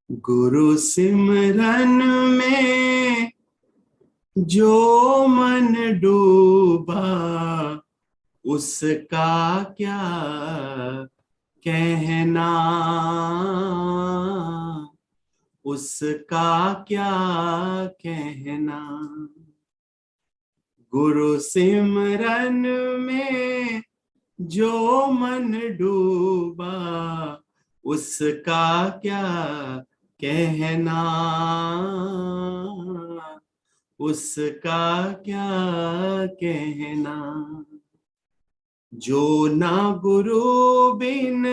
गुरु सिमरन में जो मन डूबा, उसका क्या कहना, उसका क्या कहना। गुरु सिमरन में जो मन डूबा, उसका क्या कहना, उसका क्या कहना। जो ना गुरु बिन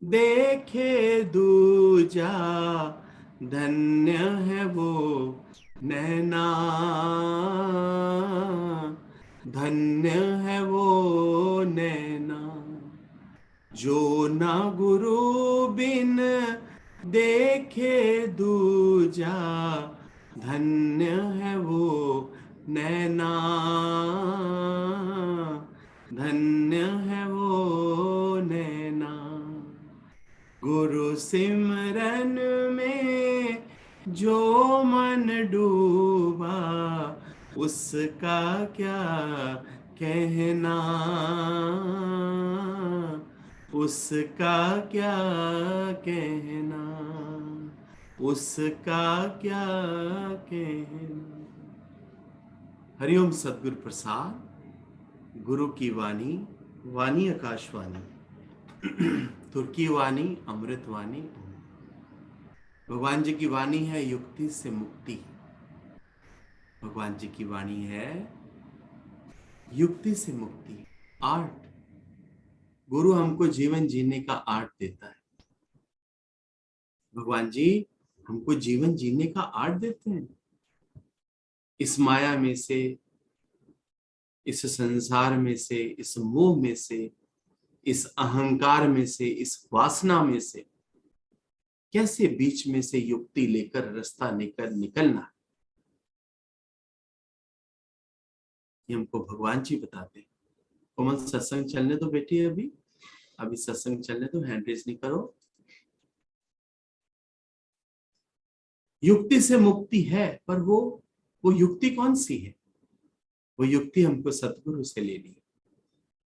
देखे दूजा, धन्य है वो नैना, धन्य है वो नैना। जो ना गुरु बिन देखे दूजा, धन्य है वो नैना, धन्य है वो नैना। गुरु सिमरन में जो मन डूबा, उसका क्या कहना, उसका क्या कहना, उसका क्या कहना। हरिओम सतगुरु प्रसाद। गुरु की वाणी, वाणी आकाशवाणी, तुर्की वाणी, अमृत वाणी। भगवान जी की वाणी है युक्ति से मुक्ति। भगवान जी की वाणी है युक्ति से मुक्ति, आर्ट। गुरु हमको जीवन जीने का आर्ट देता है। भगवान जी हमको जीवन जीने का आर्ट देते हैं। इस माया में से, इस संसार में से, इस मोह में से, इस अहंकार में से, इस वासना में से कैसे बीच में से युक्ति लेकर रास्ता निकलना है, ये हमको भगवान जी बताते हैं। कोमल, सत्संग चलने दो बेटी, अभी अभी सत्संग चलने दो, हैंड रेज नहीं करो। युक्ति से मुक्ति है, पर वो युक्ति कौन सी है? वो युक्ति हमको सतगुरु से लेनी है।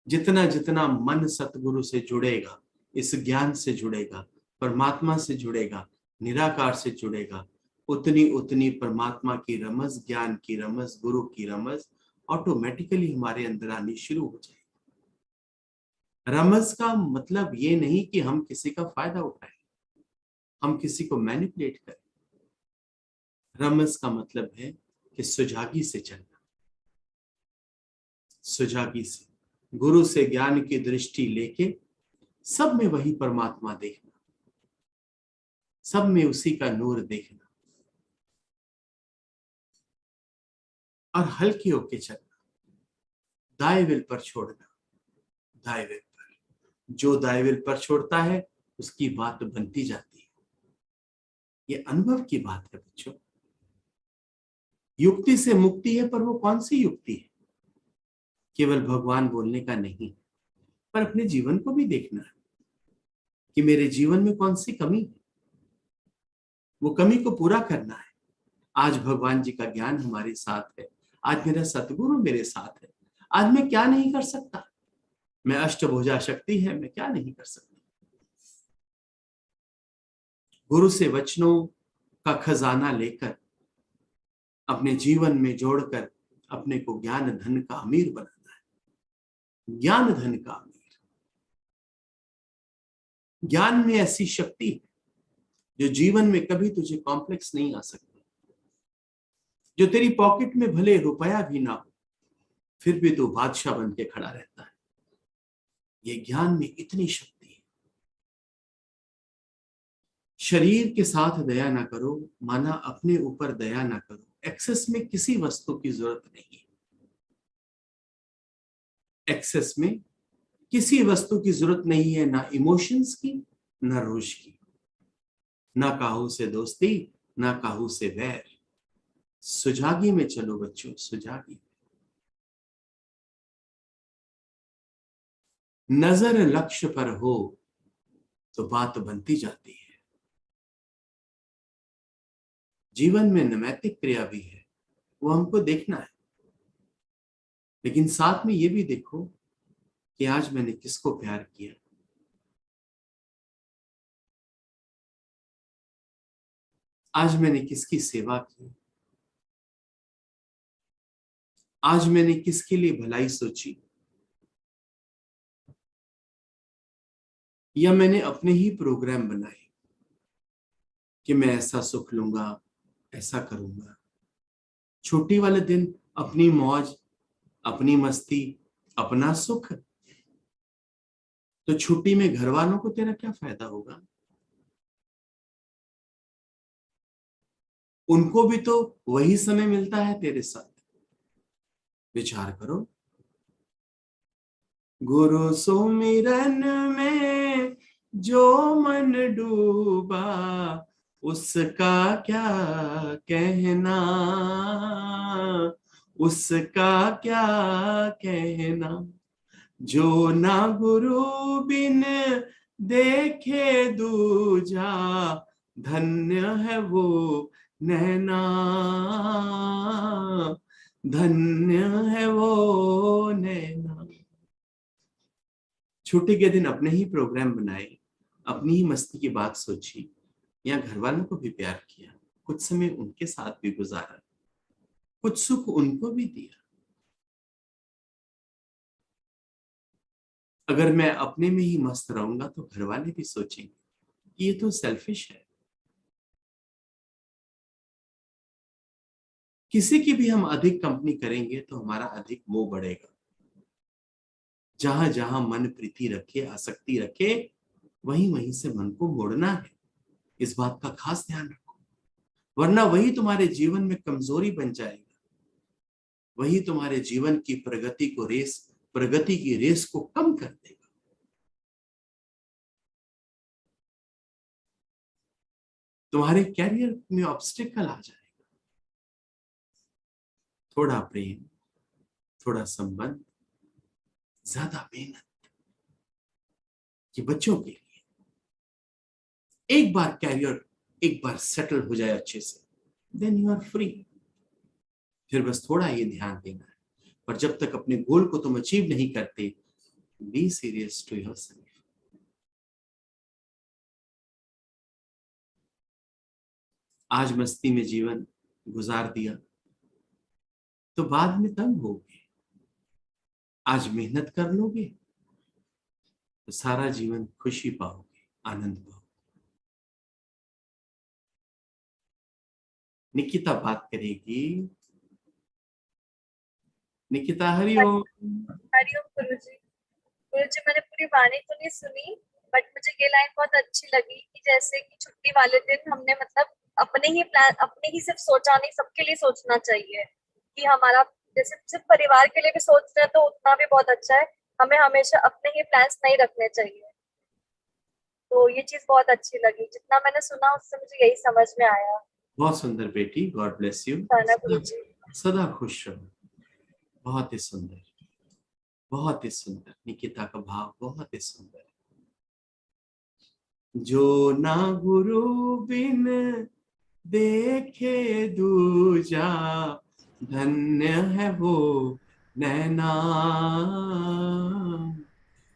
जितना जितना मन सतगुरु से जुड़ेगा, इस ज्ञान से जुड़ेगा, परमात्मा से जुड़ेगा, निराकार से जुड़ेगा, उतनी उतनी परमात्मा की रमज, ज्ञान की रमज, गुरु की रमज ऑटोमेटिकली हमारे अंदर आनी शुरू हो जाएगी। रमज का मतलब ये नहीं कि हम किसी का फायदा उठाएं, हम किसी को मैनिपुलेट करें। रमज का मतलब है कि सुजागी से चलना, सुजागी से, गुरु से ज्ञान की दृष्टि लेके सब में वही परमात्मा देखना, सब में उसी का नूर देखना, और हल्के होके चलना, दाएं विल पर छोड़ना। दाएं विल पर, जो दाएं विल पर छोड़ता है उसकी बात बनती जाती है। ये अनुभव की बात है बच्चों। युक्ति से मुक्ति है, पर वो कौन सी युक्ति है? केवल भगवान बोलने का नहीं, पर अपने जीवन को भी देखना है कि मेरे जीवन में कौन सी कमी है, वो कमी को पूरा करना है। आज भगवान जी का ज्ञान हमारे साथ है, आज मेरा सतगुरु मेरे साथ है, आज मैं क्या नहीं कर सकता? मैं अष्टभुजा शक्ति है, मैं क्या नहीं कर सकता? गुरु से वचनों का खजाना लेकर अपने जीवन में जोड़कर अपने को ज्ञान धन का अमीर बनाना है। ज्ञान धन का अमीर। ज्ञान में ऐसी शक्ति है जो जीवन में कभी तुझे कॉम्प्लेक्स नहीं आ सकता, जो तेरी पॉकेट में भले रुपया भी ना हो, फिर भी तू बादशाह बन के खड़ा रहता है। ये ज्ञान में इतनी शक्ति है। शरीर के साथ दया ना करो, माना अपने ऊपर दया ना करो। एक्सेस में किसी वस्तु की जरूरत नहीं है। एक्सेस में किसी वस्तु की जरूरत नहीं है, ना इमोशंस की, ना रोष की, ना काहू से दोस्ती, ना काहू से वैर। सुजागी में चलो बच्चों, सुजागी। नजर लक्ष्य पर हो तो बात बनती जाती है। जीवन में नैतिक क्रिया भी है, वो हमको देखना है। लेकिन साथ में ये भी देखो कि आज मैंने किसको प्यार किया, आज मैंने किसकी सेवा की, आज मैंने किसके लिए भलाई सोची, या मैंने अपने ही प्रोग्राम बनाए कि मैं ऐसा सुख लूंगा, ऐसा करूंगा। छुट्टी वाले दिन अपनी मौज, अपनी मस्ती, अपना सुख, तो छुट्टी में घर वालों को तेरा क्या फायदा होगा? उनको भी तो वही समय मिलता है तेरे साथ। विचार करो। गुरु सुमिरन में जो मन डूबा, उसका क्या कहना, उसका क्या कहना। जो ना गुरु बिन देखे दूजा, धन्य है वो नैना, धन्य है वो नैना। छुट्टी के दिन अपने ही प्रोग्राम बनाए, अपनी ही मस्ती की बात सोची, या घर वालों को भी प्यार किया, कुछ समय उनके साथ भी गुजारा, कुछ सुख उनको भी दिया। अगर मैं अपने में ही मस्त रहूंगा तो घर वाले भी सोचेंगे कि ये तो सेल्फिश है। किसी की भी हम अधिक कंपनी करेंगे तो हमारा अधिक मोह बढ़ेगा। जहां जहां मन प्रीति रखे, आसक्ति रखे, वहीं वहीं से मन को मोड़ना है। इस बात का खास ध्यान रखो, वरना वही तुम्हारे जीवन में कमजोरी बन जाएगा। वही तुम्हारे जीवन की प्रगति की रेस को कम कर देगा। तुम्हारे कैरियर में ऑब्स्टिकल आ जाएगा। थोड़ा प्रेम, थोड़ा संबंध, ज्यादा मेहनत, कि बच्चों के लिए एक बार कैरियर एक बार सेटल हो जाए अच्छे से, देन यू आर फ्री। फिर बस थोड़ा ये ध्यान देना है। पर जब तक अपने गोल को तुम अचीव नहीं करते, बी सीरियस टू योरसेल्फ। आज मस्ती में जीवन गुजार दिया तो बाद में तंग होगे। आज मेहनत कर लोगे तो सारा जीवन खुशी पाओगे, आनंद पाओगे। निकिता बात करेगी। निकिता हरिओम। हरिओम गुरुजी। गुरुजी, मैंने पूरी वाणी तो नहीं सुनी, बट मुझे ये लाइन बहुत अच्छी लगी कि जैसे कि छुट्टी वाले दिन हमने मतलब अपने ही सिर्फ सोचा नहीं, सबके लिए सोचना चाहिए कि हमारा जैसे सिर्फ परिवार के लिए भी सोच रहे हैं तो उतना भी बहुत अच्छा है। हमें हमेशा अपने ही प्लान्स नहीं रखने चाहिए। तो ये चीज बहुत अच्छी लगी, जितना मैंने सुना उससे मुझे यही समझ में आया। बहुत सुंदर बेटी, गॉड ब्लेस यू। है सदा गुरुजी। सदा खुश रहो। बहुत ही सुंदर, बहुत ही सुंदर। निकिता का भाव बहुत ही सुंदर। जो ना गुरु बिन देखे दूजा, धन्य है वो नैना,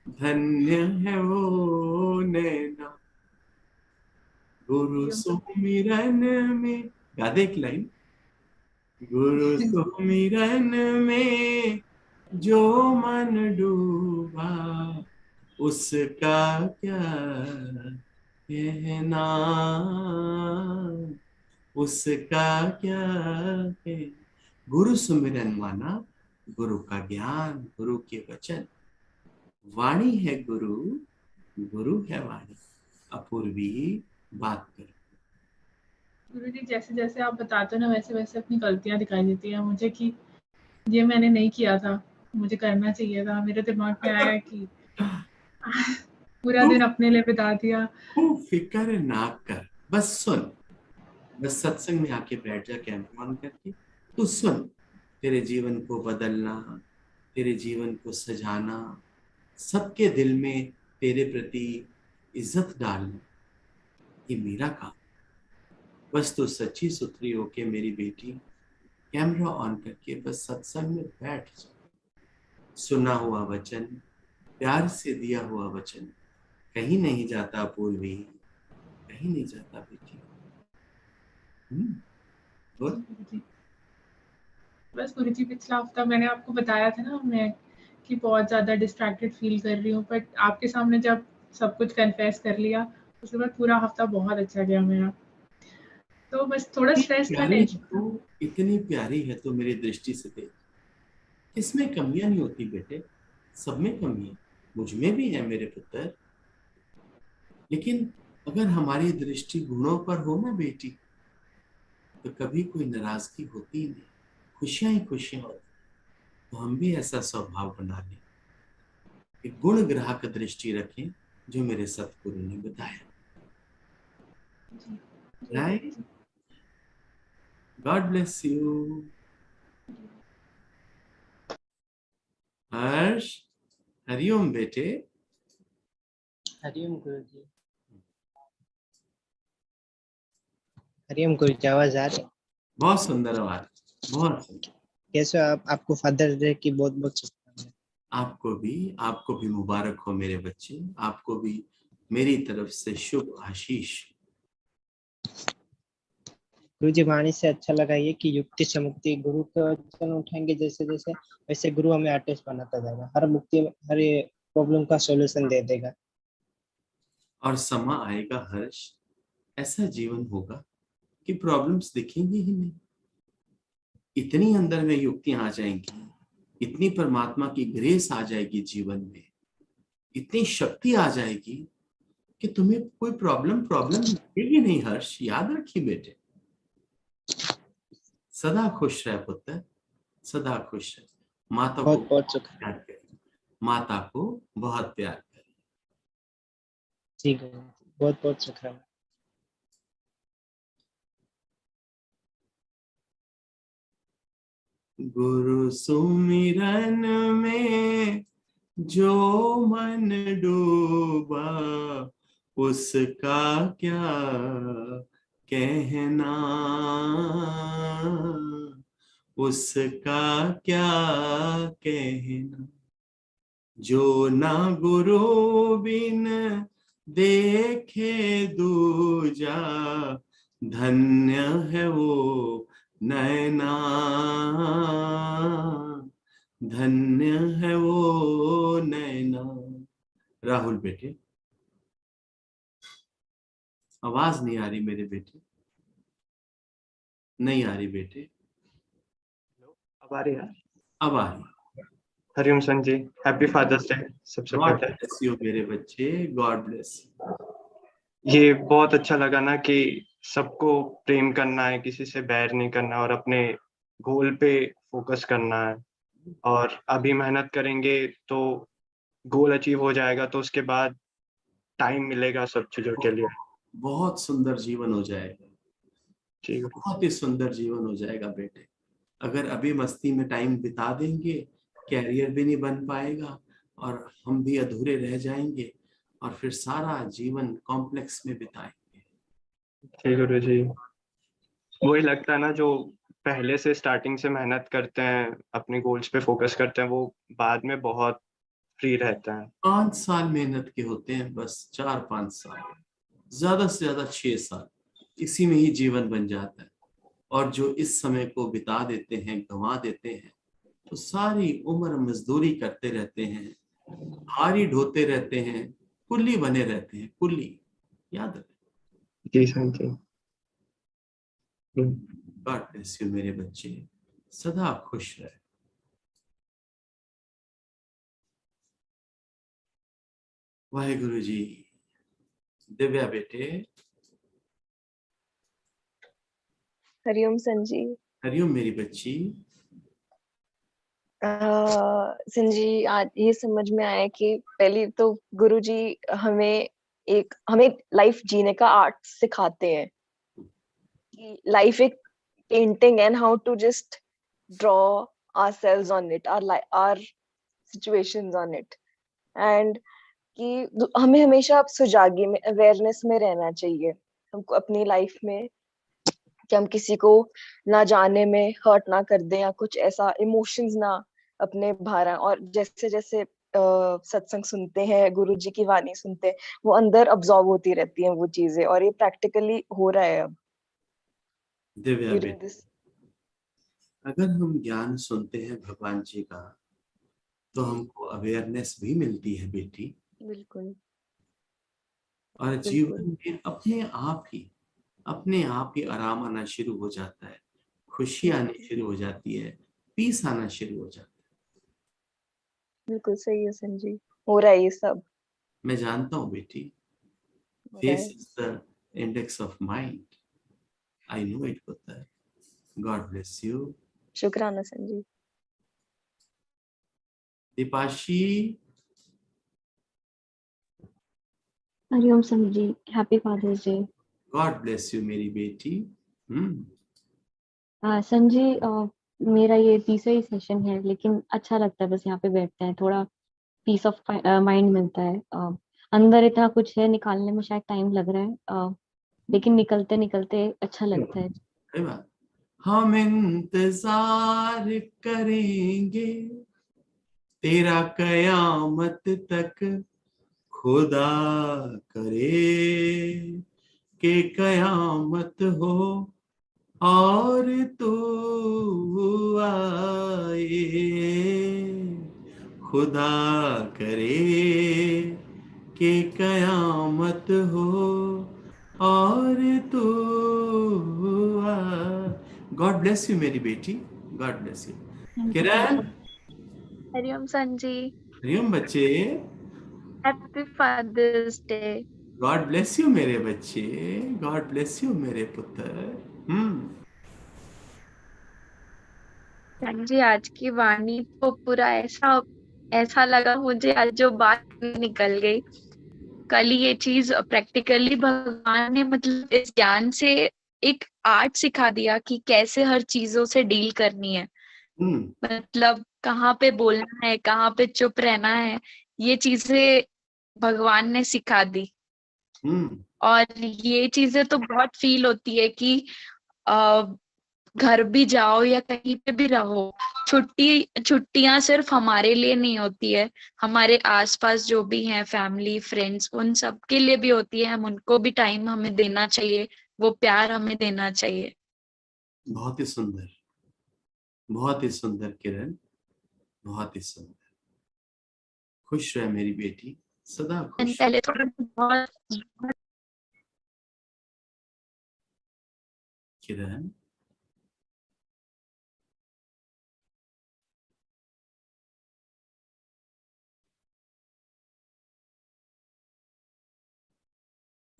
धन्य है वो नैना। गुरु सुमिरन में, गा दे एक लाइन। गुरु सुमिरन में जो मन डूबा, उसका क्या कहना, उसका क्या कहना। गुरु सुमिरन माना गुरु का ज्ञान, गुरु के वचन। वाणी है गुरु, गुरु है वाणी। अपूर्वी बात कर। गुरुजी, जैसे जैसे आप बताते हो ना, वैसे वैसे अपनी गलतियां दिखाई देती हैं मुझे कि ये मैंने नहीं किया था, मुझे करना चाहिए था। मेरे दिमाग में आया कि पूरा तू दिन अपने लिए बिता दिया। तू फिक्र ना कर, बस सुन। बस सत्संग में आके बैठ जा, कैमरा ऑन करके तू सुन। तेरे जीवन को बदलना, तेरे जीवन को सजाना, सबके दिल में तेरे प्रति इज्जत डालना, ये मेरा काम। बस तू सच्ची सुथरी होके मेरी बेटी कैमरा ऑन करके बस सत्संग में बैठ जा। सुना हुआ वचन, प्यार से दिया हुआ वचन कहीं नहीं जाता पूर्वी, कहीं नहीं जाता बेटी। बोल। गुरुजी, बस गुरुजी पिछला हफ्ता मैंने आपको बताया था ना मैं कि बहुत ज़्यादा डिस्ट्रैक्टेड फील कर रही हूँ, बट आपके सामने जब सब कुछ कन्फेस कर लिया उसके बाद पूरा हफ्ता बहुत अच्छा गया मेरा। तो बस थोड़ा स्ट्रेस था, प्यारी है टेंशन था। तो, इतनी प्यारी है तो मेरी दृष्टि से देख, इसमें कमियां नहीं होती बेटे, सब में कमी है, मुझ में भी है मेरे पुत्र। लेकिन अगर हमारी दृष्टि गुणों पर हो ना बेटी, तो कभी कोई नाराजगी होती ही नहीं, खुशियां ही खुशियां होती। तो हम भी ऐसा स्वभाव बना लें कि गुण ग्राहक दृष्टि रखें जो मेरे सतगुरु ने बताया। जी, जी राइट। गुरुजी। God bless you. हर्ष, हरिओम बेटे। हरिओम गुरुजी। हरिओम गुरुजी, आवाज आ रही है? बहुत सुंदर आवाज, बहुत सुंदर। कैसे हो आप? आपको फादर्स डे की बहुत बहुत शुभकामनाएं। आपको भी मुबारक हो मेरे बच्चे, आपको भी मेरी तरफ से शुभ आशीष। गुरुजी, वाणी से अच्छा लगा ये कि युक्ति से मुक्ति, गुरु का वचन उठाएंगे जैसे जैसे, वैसे गुरु हमें आर्टिस्ट बनाता जाएगा, हर मुक्ति में हर प्रॉब्लम का सॉल्यूशन दे देगा। और समा आएगा हर्ष, ऐसा जीवन होगा कि प्रॉब्लम्स दिखेंगी ही नहीं, इतनी अंदर में युक्तियां आ जाएंगी, इतनी परमात्मा की ग्रेस आ जाएगी जीवन में, इतनी शक्ति आ जाएगी कि तुम्हें कोई प्रॉब्लम प्रॉब्लम दिखेगी नहीं। हर्ष, याद रखिए बेटे, सदा खुश रहे पुत्र, सदा खुश रहे। माता को बहुत बहुत शुक्रिया। प्यार करें, माता को बहुत प्यार करें। जी गुरुजी, बहुत बहुत शुक्रिया। गुरु सुमिरन में जो मन डूबा, उसका क्या कहना, उसका क्या कहना। जो ना गुरु बिन देखे दूजा, धन्य है वो नैना, धन्य है वो नैना। राहुल बेटे, आवाज नहीं आ रही मेरे बेटे, नहीं आ रही बेटे, अब आ रही है? अब आ रही। हरिओम सन जी, हैप्पी फादर्स डे सबसे गॉड पहले। ब्लेस यू मेरे बच्चे, गॉड ब्लेस यू। ये बहुत अच्छा लगा ना कि सबको प्रेम करना है, किसी से बैर नहीं करना और अपने गोल पे फोकस करना है। और अभी मेहनत करेंगे तो गोल अचीव हो जाएगा, तो उसके बाद टाइम मिलेगा सब चीजों के लिए। बहुत सुंदर जीवन हो जाएगा, ठीक है। बहुत ही सुंदर जीवन हो जाएगा बेटे। अगर अभी मस्ती में टाइम बिता देंगे, कैरियर भी नहीं बन पाएगा और हम भी अधूरे रह जाएंगे और फिर सारा जीवन कॉम्प्लेक्स में बिताएंगे। ठीक गुरु जी, वही लगता है ना, जो पहले से स्टार्टिंग से मेहनत करते हैं, अपने गोल्स पे फोकस करते हैं, वो बाद में बहुत फ्री रहते हैं। 5 साल मेहनत के होते हैं, बस 4-5 साल, ज्यादा से ज्यादा 6 साल, इसी में ही जीवन बन जाता है। और जो इस समय को बिता देते हैं, गंवा देते हैं, तो सारी उम्र मजदूरी करते रहते हैं, हारी ढोते रहते हैं, कुल्ली बने रहते हैं, कुल्ली। याद रखें। जी सर जी। गॉड ब्लेस यू मेरे बच्चे, सदा खुश रहे। वाहेगुरु जी। दिव्या बेटे। हरिओम संजी। हरिओम मेरी बच्ची। संजी, आज ये समझ में आया कि पहले तो गुरुजी हमें हमें लाइफ जीने का आर्ट सिखाते हैं कि लाइफ एक painting and how to just draw ourselves on it, our situations on it, and कि हमें हमेशा सुजागी में, अवेयरनेस में रहना चाहिए। हमको अपनी लाइफ में कि हम किसी को ना जाने में हर्ट ना कर दें या कुछ ऐसा इमोशंस ना अपने बाहर आए। और जैसे जैसे सत्संग सुनते हैं, गुरु जी की वाणी सुनते हैं, वो अंदर अब्सॉर्ब होती रहती हैं वो चीजें, और ये प्रैक्टिकली हो रहा है अब दिव्या ड्यूरिंग बेटी, दिस। अगर हम ज्ञान सुनते हैं भगवान जी का तो हमको अवेयरनेस भी मिलती है बेटी, बिल्कुल और बिल्कुल। जीवन में अपने आप ही आराम आना शुरू हो जाता है, खुशी आनी शुरू हो जाती है, पीस आना शुरू हो जाता बिल्कुल सही है संजी, हो रहा है ये सब, है। मैं जानता हूँ बेटी, हो रहा फेस है। Is the index of mind, I know it होता है। God bless you. शुक्राना संजी। दीपाशी, हरिओम संत जी, happy fathers day. God bless you मेरी बेटी। संत जी, मेरा ये तीसरा सेशन है, लेकिन अच्छा लगता है बस यहाँ पे बैठते हैं, थोड़ा पीस ऑफ माइंड मिलता है। अंदर इतना कुछ है, निकालने में शायद टाइम लग रहा है, लेकिन निकलते निकलते अच्छा लगता है। सही बात। हम इंतजार करेंगे तेरा कयामत तक, खुदा करे के कयामत हो और तू आए, खुदा करे के कयामत हो और तू आए। गॉड ब्लेस यू मेरी बेटी, God bless you. Thank you Kiran, हरिओम संजी, हरिओम बच्चे, happy fathers day. God bless you मेरे बच्चे, गॉड ब्लेस यू मेरे पुत्र। संजी, आज की वाणी तो पूरा ऐसा ऐसा लगा मुझे, आज जो बात निकल गई। कल ये चीज प्रैक्टिकली भगवान ने मतलब इस ज्ञान से एक आर्ट सिखा दिया कि कैसे हर चीजों से डील करनी है। मतलब कहाँ पे बोलना है, कहाँ पे चुप रहना है, ये चीजें भगवान ने सिखा दी। और ये चीजें तो बहुत फील होती है कि घर भी जाओ या कहीं पे भी रहो, छुट्टियां सिर्फ हमारे लिए नहीं होती है, हमारे आसपास जो भी हैं फैमिली फ्रेंड्स, उन सब के लिए भी होती है। हम उनको भी टाइम हमें देना चाहिए, वो प्यार हमें देना चाहिए। बहुत ही सुंदर, बहुत ही सुंदर किरण, बहुत ही सुंदर। खुश रहे मेरी बेटी, सदा खुश। पहले थोड़ा बहुत किरण,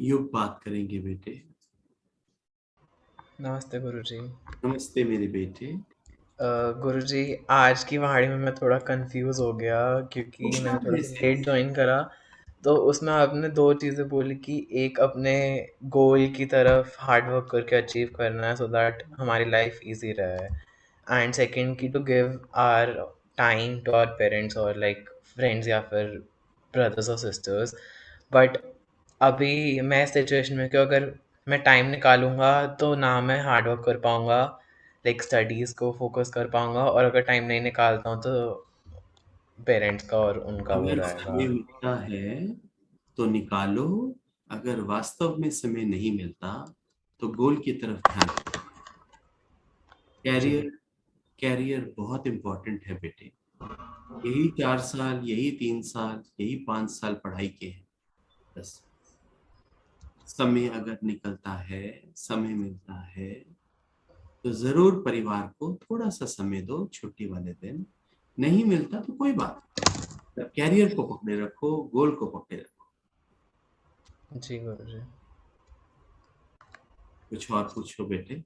युग बात करेंगे बेटे। नमस्ते गुरुजी। नमस्ते मेरे बेटे। गुरुजी, आज की वाणी में मैं थोड़ा कंफ्यूज हो गया क्योंकि पूछना मैंने थोड़ा मेरे सा से। लेट ज्वाइन करा। तो उसमें आपने दो चीज़ें बोली कि एक अपने गोल की तरफ हार्ड वर्क करके अचीव करना है सो दैट हमारी लाइफ इजी रहे, एंड सेकंड की to give our time to our parents और लाइक फ्रेंड्स या फिर ब्रदर्स और सिस्टर्स। बट अभी मैं इस सिचुएशन में कि अगर मैं टाइम निकालूंगा तो ना मैं हार्ड वर्क कर पाऊंगा, लाइक स्टडीज़ को फोकस कर पाऊंगा, और अगर टाइम नहीं निकालता हूँ तो पेरेंट्स का और उनका वो अगर रहेगा। समय मिलता है तो निकालो, अगर वास्तव में समय नहीं मिलता तो गोल की तरफ ध्यान। जी कैरियर, कैरियर बहुत इंपॉर्टेंट है बेटे। यही 4 साल, यही 3 साल, यही 5 साल पढ़ाई के हैं बस। समय अगर निकलता है, समय मिलता है तो जरूर परिवार को थोड़ा सा समय दो छुट्टी वाले दिन। नहीं मिलता तो कोई बात नहीं, कैरियर को पकड़े रखो, गोल को पकड़े रखो। जी गुरुजी। कुछ और पूछो बेटे।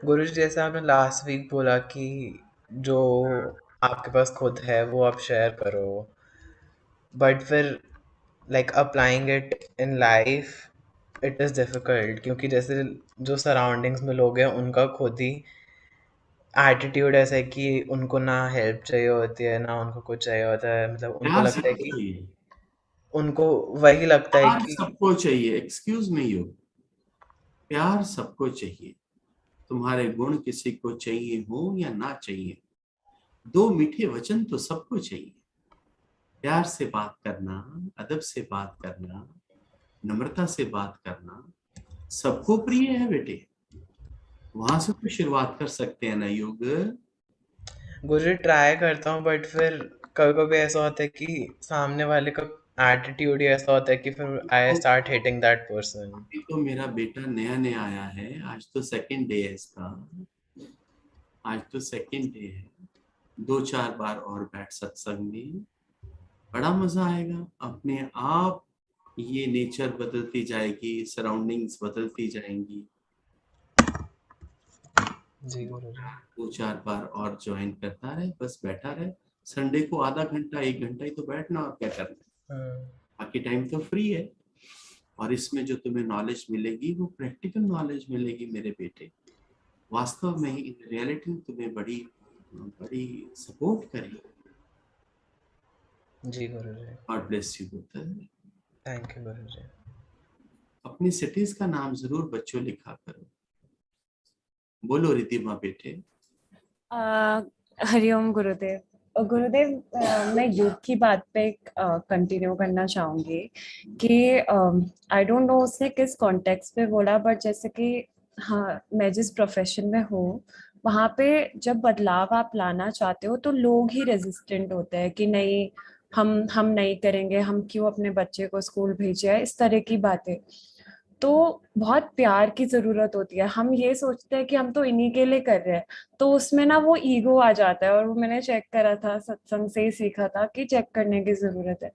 गुरुजी, जैसे आपने लास्ट वीक बोला कि जो आपके पास खुद है वो आप शेयर करो, बट फिर like applying it in life it is difficult, क्योंकि जैसे जो सराउंडिंग्स में लोग हैं उनका खुद ही एटीट्यूड ऐसा है कि उनको ना हेल्प चाहिए होती है ना उनको कुछ चाहिए होता है, मतलब उनको प्यार लगता है सबको कि चाहिए, उनको वही लगता है प्यार कि सबको चाहिए। एक्सक्यूज मी यू, प्यार सबको चाहिए, तुम्हारे गुण किसी को चाहिए हो या ना चाहिए, दो मीठे वचन तो सबको चाहिए। प्यार से बात करना, अदब से बात करना, नम्रता से बात करना सबको प्रिय है बेटे। वहां से तो शुरुआत कर सकते हैं ना योग। गुरु ट्राई करता हूँ, बट फिर कभी कभी ऐसा होता है कि सामने वाले का एटीट्यूड ही ऐसा होता है कि फिर I start hating that person. अभी तो मेरा बेटा नया नया आया है, आज तो सेकंड डे है इसका, आज तो सेकंड डे है। 2-4 बार और बैठ सत्संग में, बड़ा मजा आएगा। अपने आप ये नेचर बदलती जाएगी, सराउंडिंग्स बदलती जाएंगी। जी गुरु जी। 2-4 बार और ज्वाइन करता रहे, बस बैठा रहे। संडे को आधा घंटा 1 घंटा ही तो बैठना, और क्या करना है, बाकी टाइम तो फ्री है। और इसमें जो तुम्हें नॉलेज मिलेगी वो प्रैक्टिकल नॉलेज मिलेगी मेरे बेटे। वास्तव में ही इन रियलिटी तुम्हें बड़ी बड़ी सपोर्ट करेगी। जी गुरु जी। गॉड ब्लेस यू पुत्र। थैंक यू गुरु जी। अपनी सिटीज का नाम जरूर बच्चों लिखा करो। बोलो रिद्धिमा बेटे। हरिओम गुरुदेव। गुरुदेव, मैं योग की बात पे कंटिन्यू करना चाहूंगी कि आई डोंट नो उसने किस कॉन्टेक्स्ट पे बोला, बट जैसे कि हाँ, मैं जिस प्रोफेशन में हूँ वहाँ पे जब बदलाव आप लाना चाहते हो तो लोग ही रेजिस्टेंट होते हैं कि नहीं, हम नहीं करेंगे, हम क्यों अपने बच्चे को स्कूल भेजे, इस तरह की बातें। तो बहुत प्यार की जरूरत होती है। हम ये सोचते हैं कि हम तो इन्हीं के लिए कर रहे हैं, तो उसमें ना वो ईगो आ जाता है। और वो मैंने चेक करा था, सत्संग से ही सीखा था कि चेक करने की जरूरत है।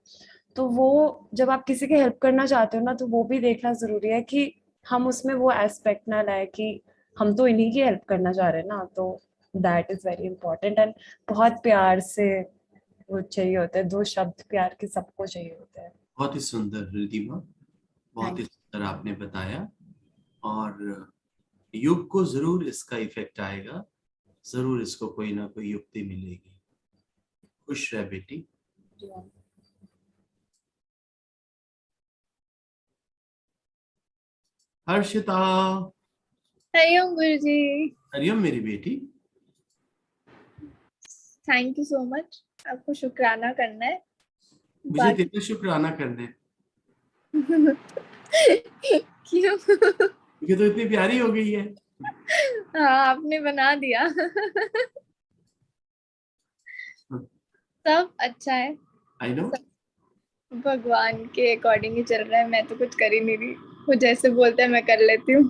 तो वो जब आप किसी की हेल्प करना चाहते हो ना, तो वो भी देखना जरूरी है कि हम उसमें वो एस्पेक्ट ना लाए कि हम तो इन्हीं की हेल्प करना चाह रहे हैं ना। तो that is very important. And बहुत प्यार से वो चाहिए होते हैं, 2 शब्द प्यार के सबको चाहिए होते हैं। बहुत ही सुंदर रिद्धिमा, बहुत ही Thank सुंदर आपने बताया। और युग को जरूर इसका इफेक्ट आएगा, जरूर इसको कोई ना कोई युक्ति मिलेगी। खुश रह बेटी। you. हर्षिता। हरिओम गुरुजी। हरिओम मेरी बेटी। Thank you so much. आपको शुक्राना करना है। मुझे तेरा शुक्राना करना है। क्यों? क्योंकि तो इतनी प्यारी हो गई है। हाँ, आपने बना दिया। सब अच्छा है। I know. भगवान के अकॉर्डिंग ही चल रहा है। मैं तो कुछ कर ही नहीं रही। वो जैसे बोलते हैं मैं कर लेती हूँ।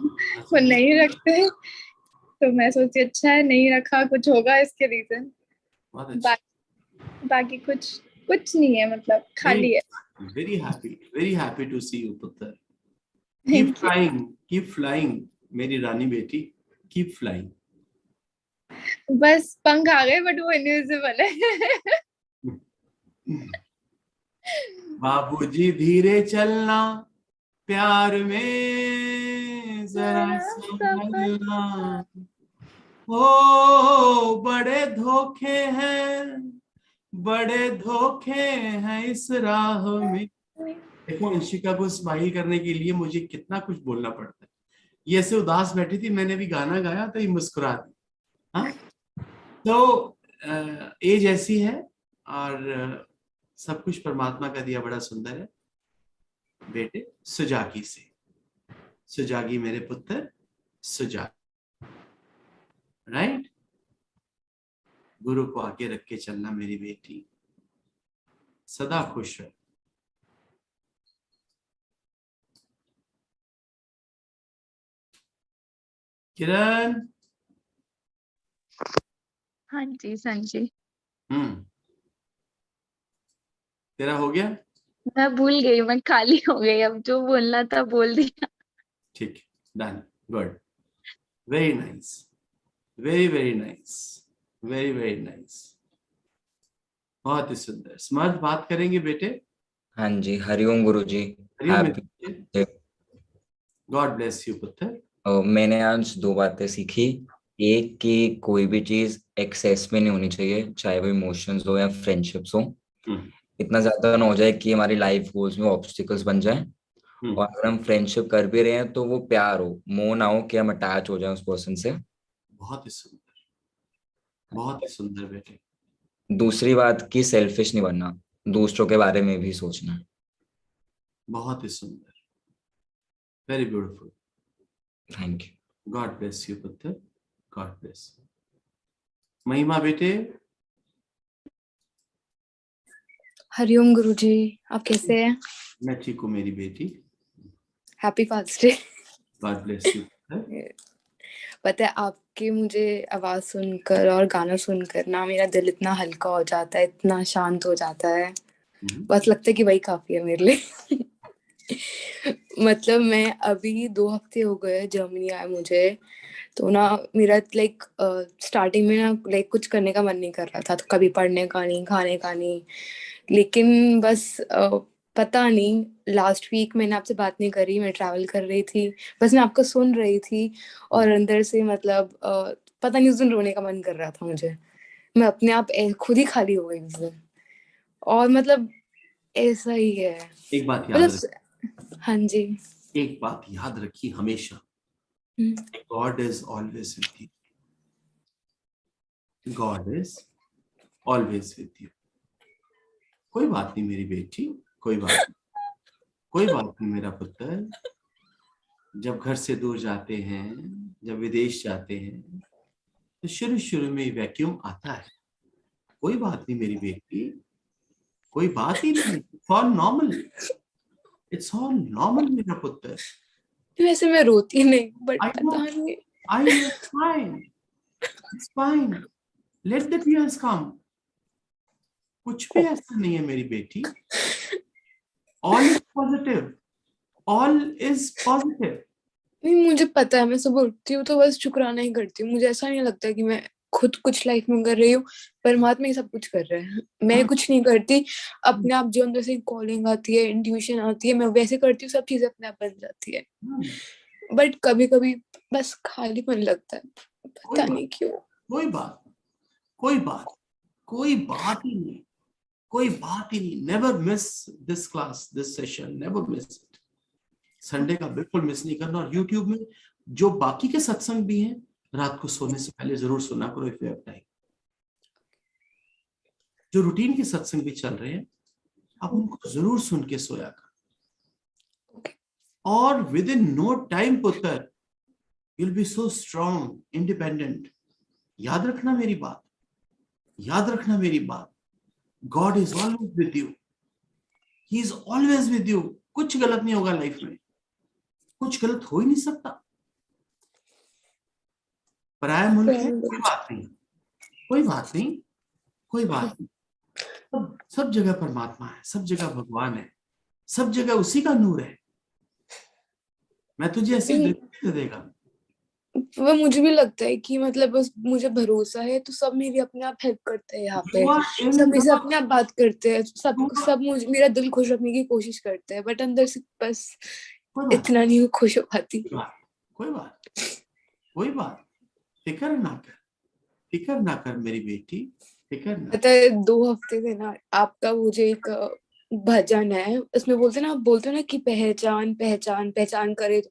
वो नहीं रखते तो मैं सोची अच्छा है नहीं रखा, कुछ होगा इसके रीजन। बाकी कुछ नहीं है, मतलब खाली है। Very happy to see you पुत्र। कीप फ्लाइंग मेरी रानी बेटी, कीप फ्लाइंग। बस पंख आ गए, बट वो इनविजिबल है। बाबूजी धीरे चलना, प्यार में जरा संभलना, ओ बड़े धोखे हैं इस राह में। देखो अंशिका को स्माइल करने के लिए मुझे कितना कुछ बोलना पड़ता है। ये ऐसे उदास बैठी थी, मैंने भी गाना गाया तो ये मुस्कुरा दी। हाँ, तो एज ऐसी है और सब कुछ परमात्मा का दिया बड़ा सुंदर है। बेटे सुजागी मेरे पुत्र, सुजागी, राइट। गुरु को आगे रख के चलना मेरी बेटी, सदा खुश रह। किरण। हाँ जी संजी। तेरा हो गया? मैं भूल गई, मैं खाली हो गई। अब जो बोलना था बोल दिया। ठीक, done, good, very nice, very nice, very nice, बहुत ही सुंदर। स्मर्थ बात करेंगे बेटे। हाँ जी, हरिओम गुरुजी। गॉड ब्लेस यू पुत्र। मैंने आज 2 बातें सीखी। एक कि कोई भी चीज एक्सेस में नहीं होनी चाहिए, चाहे वो इमोशंस हो या फ्रेंडशिप्स हो। इतना ज्यादा ना हो जाए कि हमारी लाइफ गोल्स में ऑब्स्टिकल्स बन जाए। और अगर हम फ्रेंडशिप कर भी रहे हैं तो वो प्यार हो, मोह ना हो कि हम अटैच हो जाए उस पर्सन से। बहुत ही सुंदर, बहुत ही सुंदर बेटे। दूसरी बात कि सेल्फिश नहीं बनना, दूसरों के बारे में भी सोचना। बहुत ही सुंदर, very beautiful. Thank you. God bless you पुत्र, गॉड ब्लेस यू। महिमा बेटे। हरिओम गुरुजी, आप कैसे हैं? मैं ठीक हूँ मेरी बेटी। Happy fathers day. God bless you पुत्र। पता है आपकी मुझे आवाज सुनकर और गाना सुनकर ना मेरा दिल इतना हल्का हो जाता है, इतना शांत हो जाता है, बस लगता है कि वही काफी है मेरे लिए। मतलब मैं अभी 2 हफ्ते हो गए जर्मनी आए मुझे, तो ना मेरा लाइक स्टार्टिंग में ना लाइक कुछ करने का मन नहीं कर रहा था, तो कभी पढ़ने का नहीं, खाने का नहीं, लेकिन बस पता नहीं लास्ट वीक मैंने आपसे बात नहीं करी, मैं ट्रैवल कर रही थी, बस मैं आपको सुन रही थी और अंदर से मतलब पता नहीं उस दिन रोने का मन कर रहा था मुझे। मैं अपने आप खुद ही खाली हो गई उस दिन, और मतलब ऐसा ही है। एक बात याद मतलब हाँ जी, एक बात याद रखी हमेशा, God is always with you. God is always with you. कोई बात नहीं मेरी बेटी, कोई बात नहीं, कोई बात नहीं मेरा पुत्र। जब घर से दूर जाते हैं, जब विदेश जाते हैं, तो शुरू शुरू में वैक्यूम आता है। कोई बात नहीं मेरी बेटी, कोई बात ही नहीं। It's all normal, it's all normal मेरा पुत्र। वैसे मैं रोती नहीं, बट I know, पता नहीं। I know, fine, it's fine. Let the tears come. कुछ भी ऐसा नहीं है मेरी बेटी। All is positive. All is positive. नहीं, मुझे पता है, मैं सुबह उठती हूँ तो बस शुक्राना ही करती हूँ। मुझे ऐसा नहीं लगता कि मैं खुद कुछ लाइफ में कर रही हूँ, परमात्मा ही सब कुछ कर रहे हैं, मैं कुछ नहीं करती। अपने आप जो अंदर से कॉलिंग आती है, इंट्यूशन आती है, मैं वैसे करती हूँ, सब चीजें अपने आप बन जाती है। बट कभी कभी बस खालीपन लगता है, पता नहीं क्यों। कोई बात, कोई बात, कोई बात ही नहीं, कोई बात ही नहीं। Never miss this class, this session, never miss it. Sunday का बिल्कुल मिस नहीं करना। और यूट्यूब में जो बाकी के सत्संग भी हैं, रात को सोने से पहले जरूर सुना करो इफ यू हैव टाइम। जो रूटीन के सत्संग भी चल रहे हैं, आप उनको जरूर सुन के सोया कर। और विद इन नो टाइम पुत्र, you'll be so strong, independent. याद रखना मेरी बात, याद रखना मेरी बात। God is always with you. He is always with you. कुछ गलत नहीं होगा लाइफ में, कुछ गलत हो ही नहीं सकता। पराया मुल्क है, कोई बात नहीं, कोई बात नहीं, कोई बात नहीं। सब जगह परमात्मा है, सब जगह भगवान है, सब जगह उसी का नूर है। मैं तुझे ऐसी दृष्टि दे देगा। वो मुझे भी लगता है कि मतलब बस मुझे भरोसा है, तो सब मेरी अपने आप हेल्प करते हैं यहाँ पे, सब मेरे से अपने आप बात करते हैं, सब मुझे मेरा दिल खुश रखने की कोशिश करते हैं, बट अंदर से बस इतना नहीं खुश हो पाती। कोई बात, कोई बात, फिक्र ना कर, फिक्र ना कर मेरी बेटी, फिक्र ना। पता है 2 हफ्ते से ना आपका मुझे एक भजन है, उसमें बोलते ना, आप बोलते हो ना कि पहचान पहचान पहचान करे,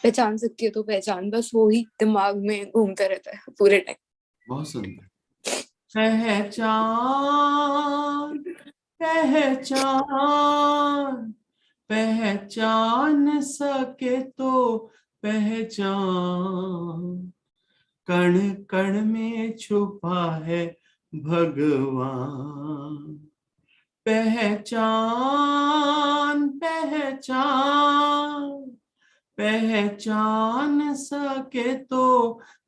पहचान सकती है तो पहचान, बस वो ही दिमाग में घूमता रहता है पूरे टाइम। बहुत सुंदर। पहचान पहचान पहचान सके तो पहचान, कण कण में छुपा है भगवान। पहचान पहचान पहचान सके तो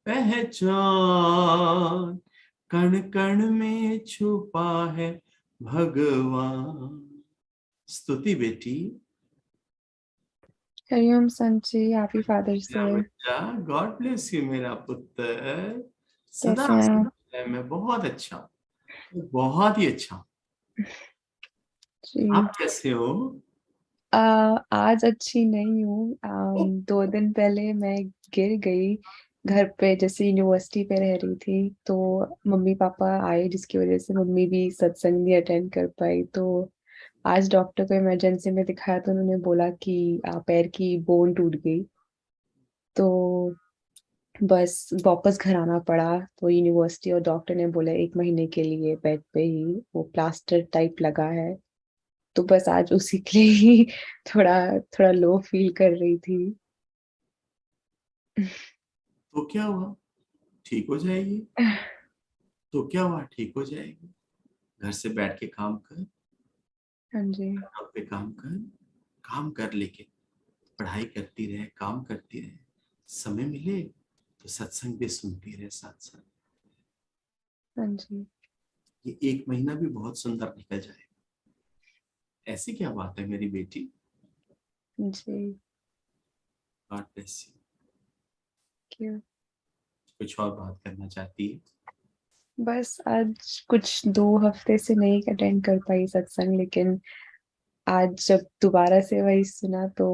पहचान, कण कण में छुपा है भगवान। स्तुति बेटी। हरिओम संची, हैप्पी फादर्स डे। बच्चा, गॉड ब्लेस यू मेरा पुत्र। सदा कैसे हैं आप? मैं बहुत अच्छा हूँ, बहुत ही अच्छा हूँ। जी। आप कैसे हो? आज अच्छी नहीं हूँ। 2 दिन पहले मैं गिर गई घर पे, जैसे यूनिवर्सिटी पे रह रही थी, तो मम्मी पापा आए, जिसकी वजह से मम्मी भी सत्संग नहीं अटेंड कर पाई, तो आज डॉक्टर को इमरजेंसी में दिखाया तो उन्होंने बोला कि पैर की बोन टूट गई, तो बस वापस घर आना पड़ा। तो यूनिवर्सिटी और डॉक्टर ने बोला 1 महीने के लिए बेड पे ही, वो प्लास्टर टाइप लगा है। तो बस आज उसी के लिए ही थोड़ा थोड़ा लो फील कर रही थी। तो क्या हुआ, ठीक हो जाएगी। तो क्या हुआ, ठीक हो जाएगी। घर से बैठ के काम कर, हाँ जी। लैपटॉप पे काम कर, लेकिन पढ़ाई करती रहे, काम करती रहे। समय मिले तो सत्संग भी सुनती रहे साथ साथ। हाँ जी। ये 1 महीना भी बहुत सुंदर निकल जाएगा। ऐसी क्या बात है मेरी बेटी। जी। God bless you. क्यों? कुछ और बात करना चाहती है? बस आज कुछ 2 हफ्ते से नहीं अटेंड कर पाई सत्संग, लेकिन आज जब दोबारा से वही सुना तो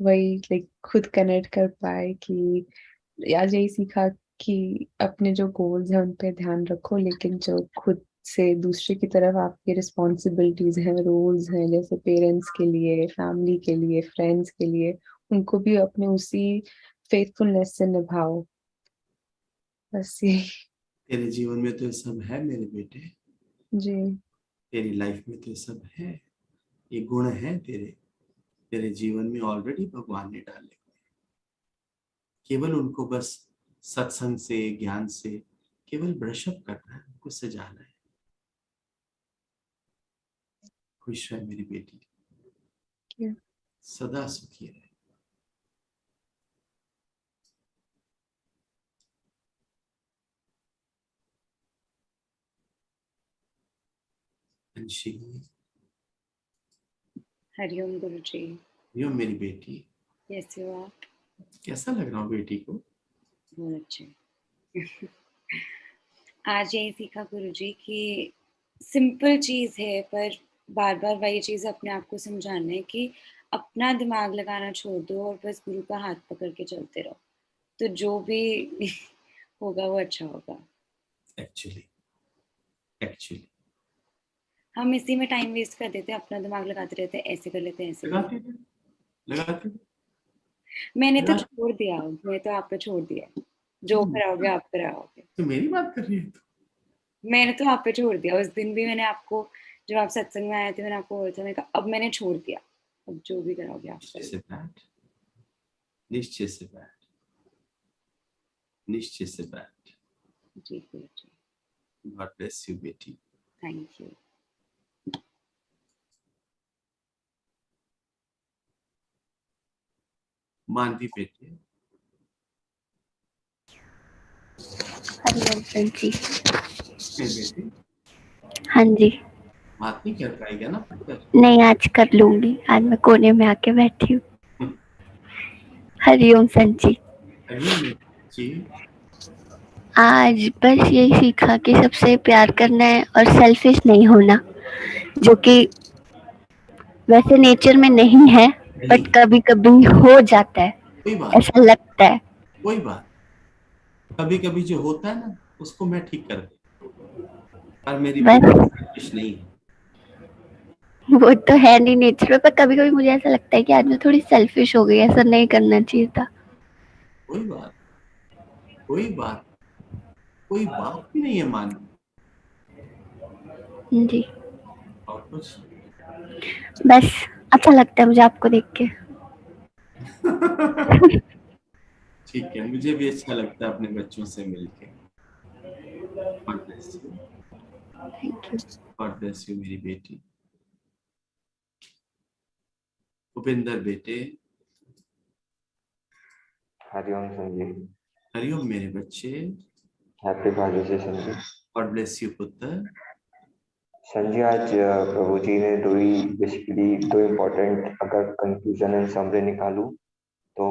वही लाइक खुद कनेक्ट कर पाए कि आज यही सीखा कि अपने जो गोल्स हैं उन पे ध्यान रखो, लेकिन जो खुद से दूसरे की तरफ आपकी रिस्पॉन्सिबिलिटीज हैं, रोल्स हैं, जैसे पेरेंट्स के लिए, फैमिली के लिए, फ्रेंड्स के लिए, उनको भी अपने उसी फेथफुलनेस से निभाओ। बस यही। तेरे जीवन में तो ये सब है मेरे बेटे। जी। तेरी लाइफ में तो ये सब है। ये गुण है तेरे जीवन में ऑलरेडी भगवान ने डाले। केवल उनको बस सत्संग से, ज्ञान से केवल ब्रशअप करना है, उनको सजाना है। खुश रहे मेरी बेटी, क्यों? सदा सुखी रहे। अंशी, हरिओम गुरुजी। यो मेरी बेटी, कैसे हो आप? कैसा लग रहा हूँ बेटी को? बहुत अच्छे। आज यही सीखा गुरुजी कि सिंपल चीज है, पर बार बार वही चीज अपने आप को समझाना है कि अपना दिमाग लगाना छोड़ दो और बस गुरु का हाथ पकड़ के चलते रहो, तो जो भी होगा वो अच्छा होगा। एक्चुअली हम इसी में टाइम वेस्ट कर देते हैं, अपना दिमाग लगाते रहते हैं, ऐसे कर लेते हैं, ऐसे कर लेते हैं। मैंने तो छोड़ दिया, मैं तो आप पे छोड़ दिया, जो कराओगे आप कराओगे। तो मेरी बात कर रही है तो? मैंने तो आप पे छोड़ दिया। उस दिन भी मैंने आपको, जब आप सत्संग में आए थे, मैंने आपको बोला था, मैंने कहा अब मैंने छोड़ दिया, अब जो भी कराओगे आप करो। निश्चय से बैठ। जी गुरुजी। गॉड ब्लेस यू बेटी। Thank you. मानवी बेटे। हरिओम सर जी। बेटी हाँ जी। बात नहीं कर पाएगा ना पुत्र? नहीं, आज कर लूंगी, आज मैं कोने में आके बैठी हूँ। हरिओम संत जी। हरिओम जी। आज बस यही सीखा कि सबसे प्यार करना है और सेल्फिश नहीं होना, जो कि वैसे नेचर में नहीं है, बट कभी कभी हो जाता है, ऐसा लगता है। कोई बात, कभी कभी जो होता है ना उसको मैं ठीक कर दूं, और मेरी सेल्फिश नहीं है। वो तो है नहीं नेचर में, पर कभी कभी मुझे ऐसा लगता है कि आज मैं थोड़ी सेल्फिश हो गई, ऐसा नहीं करना चाहिए था। कोई बात भी नहीं है मानवी। जी। और कुछ? बस अच्छा लगता है मुझे आपको देख के। ठीक है, मुझे भी अच्छा लगता है अपने बच्चों से मिलके। God bless you. God bless you मेरी बेटी। उपेंद्र बेटे। हरिओम संजी। हरिओम मेरे बच्चे। Happy fathers Day Sanji. God bless you पुत्र। संजी, आज प्रभु जी ने बेसिकली दो इम्पोर्टेंट, अगर कंक्लूजन एंड समरी निकालूं तो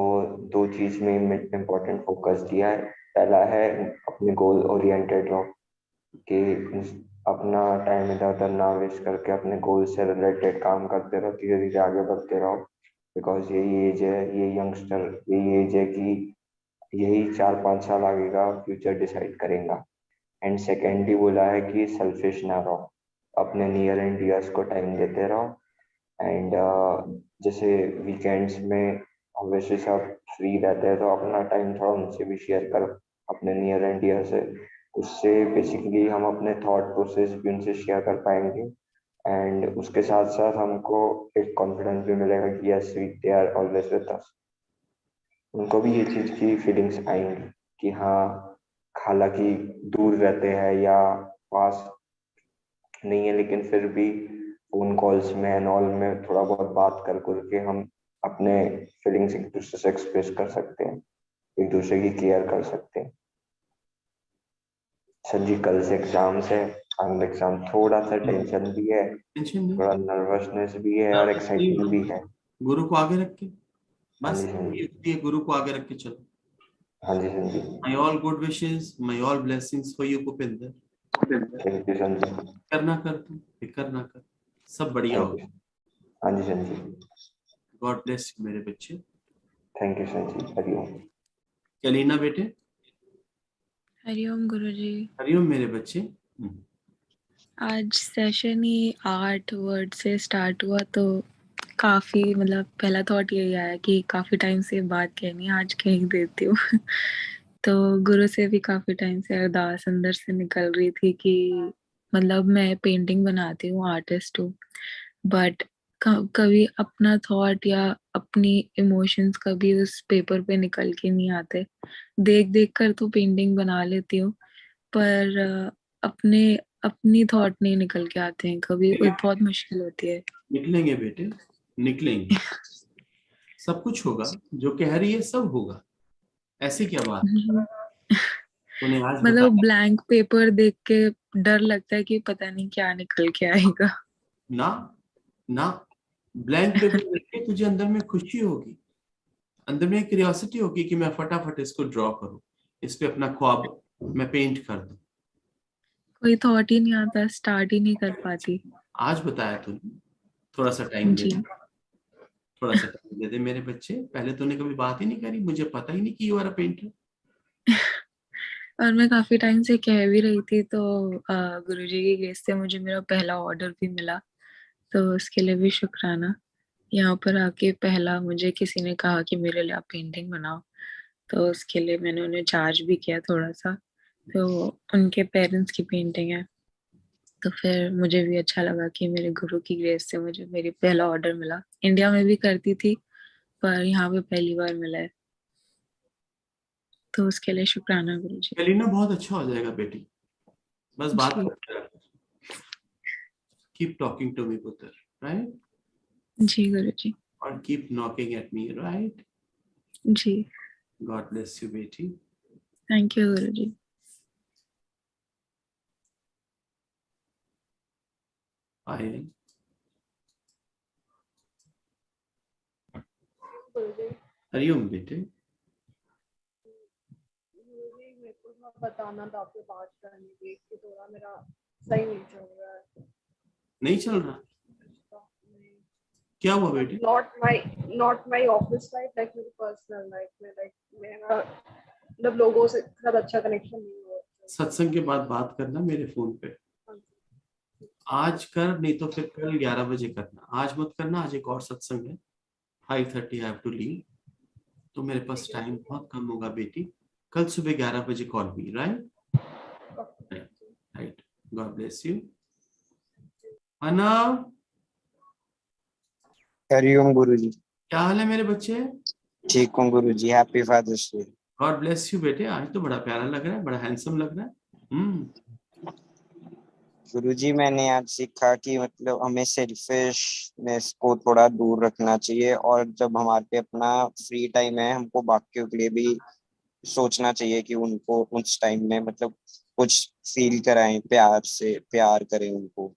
2 चीज में इम्पोर्टेंट फोकस दिया है। पहला है अपने गोल ओरिएंटेड रहो, कि अपना टाइम इधर उधर ना वेस्ट करके अपने गोल से रिलेटेड काम करते रहो, धीरे धीरे आगे बढ़ते रहो, बिकॉज यही एज है, ये यंगस्टर यही एज है कि यही 4-5 साल आगे का फ्यूचर डिसाइड करेगा। एंड सेकेंडली बोला है कि सेल्फिश ना रहो, अपने नियर एंड डियर्स को टाइम देते रहो, एंड जैसे वीकेंड्स में ऑब्वियसली सब फ्री रहते हैं तो अपना टाइम थोड़ा उनसे भी शेयर कर, अपने नियर एंड डियर से, उससे बेसिकली हम अपने थॉट प्रोसेस भी उनसे शेयर कर पाएंगे। एंड उसके साथ साथ हमको एक कॉन्फिडेंस भी मिलेगा कि yes they are always with us. उनको भी ये चीज की फीलिंग्स आएंगी कि हाँ, हालांकि दूर रहते हैं या पास नहीं है, लेकिन फिर भी फोन कॉल्स में एंड ऑल में थोड़ा बहुत बात कर करके हम अपने फीलिंग्स एक दूसरे से एक्सप्रेस कर सकते हैं, एक दूसरे की केयर कर सकते हैं। सर जी, कल से एग्जाम्स है, फाइनल एग्जाम, थोड़ा सा टेंशन भी है, थोड़ा नर्वसनेस भी है और एक्साइटमेंट भी है। गुरु को आगे रख के, हाँ बस जी हाँ जी, ये गुरु को आगे रख के चलो। हाँ जी हाँ जी, My all good wishes, my all blessings for you Pupinder। Thank you sir जी, करना कर, तू फिक्र ना कर, सब बढ़िया थैंक होगा। यू। हाँ जी सर जी, गॉड ब्लेस यू मेरे बच्चे। थैंक यू सर जी, हरिओम। कलीना बेटे। हरिओम गुरुजी। हरिओम मेरे बच्चे। आज सेशन ही 8 वर्ड से स्टार्ट हुआ तो काफी मतलब पहला थॉट यही आया कि काफी टाइम से बात कहनी है, आज कह ही देती हूँ। तो गुरु से भी काफी टाइम से अरदास अंदर से निकल रही थी कि मतलब मैं पेंटिंग बनाती हूँ, आर्टिस्ट हूँ, बट कभी अपना थॉट या अपनी इमोशंस कभी उस पेपर पे निकल के नहीं आते। देख देख कर तो पेंटिंग बना लेती हूँ पर अपनी थॉट नहीं निकल के आते हैं कभी, बहुत मुश्किल होती है। निकलेंगे बेटे, निकलेंगे, सब कुछ होगा, जो कह रही है सब होगा, ऐसी क्या बात तूने आज मतलब बताया ब्लैंक पेपर देख के डर लगता है कि पता नहीं क्या निकल के आएगा। ना। ना, ब्लैंक पेपर देख के तुझे अंदर में खुशी होगी, अंदर में क्यूरियोसिटी होगी कि मैं फटाफट इसको ड्रॉ करूं, इस पे अपना ख्वाब मैं पेंट कर दूं। कोई थॉट ही नहीं आता, स्टार्ट ही नहीं कर पाती। आज बताया तूने, थोड़ा सा टाइम दे जी। दे, थोड़ा सा टाइम दे दे मेरे बच्चे। पहले तूने कभी बात ही नहीं करी, मुझे पता ही नहीं कि यू आर अ पेंटर। और मैं काफी टाइम से कह भी रही थी तो गुरुजी की ग्रेस से मुझे मेरा पहला ऑर्डर भी मिला, तो उसके लिए भी शुक्राना। यहाँ पर आके पहला मुझे किसी ने कहा कि मेरे लिए आप पेंटिंग बनाओ, तो उसके लिए मैंने उन्हें चार्ज भी किया थोड़ा सा। तो उनके पेरेंट्स की पेंटिंग है, तो फिर मुझे भी अच्छा लगा कि मेरे गुरु की ग्रेस से मुझे मेरी पहला ऑर्डर मिला। इंडिया में भी करती थी पर यहाँ पे पहली बार मिला है, तो उसके लिए शुक्राना गुरुजी। कलीना बहुत अच्छा हो जाएगा बेटी, बस बात जी करते रह, कीप टॉकिंग टू मी पुत्र, राइट, जी गुरुजी। और keep knocking at me, right. जी गॉड ब्लेस यू बेटी। थैंक यू गुरुजी। पायल। हरिओम बेटे। मेरे को ना बताना था आपसे बात करनी थी कि थोड़ा मेरा सही नहीं चल रहा है। नहीं चल रहा, क्या हुआ बेटे? Not my office life, like मेरी पर्सनल लाइफ में, लाइक मेरा मतलब लोगों से साथ अच्छा कनेक्शन नहीं हुआ। सत्संग के बाद बात करना मेरे फोन पे, आज कर, नहीं तो फिर कल 11 बजे करना। आज मत करना, आज एक और सत्संग है, 5:30 आई हैव टू लीव, तो मेरे पास टाइम बहुत कम होगा बेटी। कल सुबह 11 बजे call me, right right. God bless you. अना, हरिओम गुरुजी। क्या हाल है मेरे बच्चे? ठीक हूँ गुरुजी, happy fathers day. God bless you बेटे, आज तो बड़ा प्यारा लग रहा है, बड़ा हैंडसम लग रहा है। गुरुजी, मैंने आज सीखा कि मतलब हमें सेल्फिशनेस को थोड़ा दूर रखना चाहिए, और जब हमारे पे अपना फ्री टाइम है हमको बाकियों के लिए भी सोचना चाहिए कि उनको उस टाइम में मतलब कुछ फील कराएं, प्यार से प्यार करें उनको।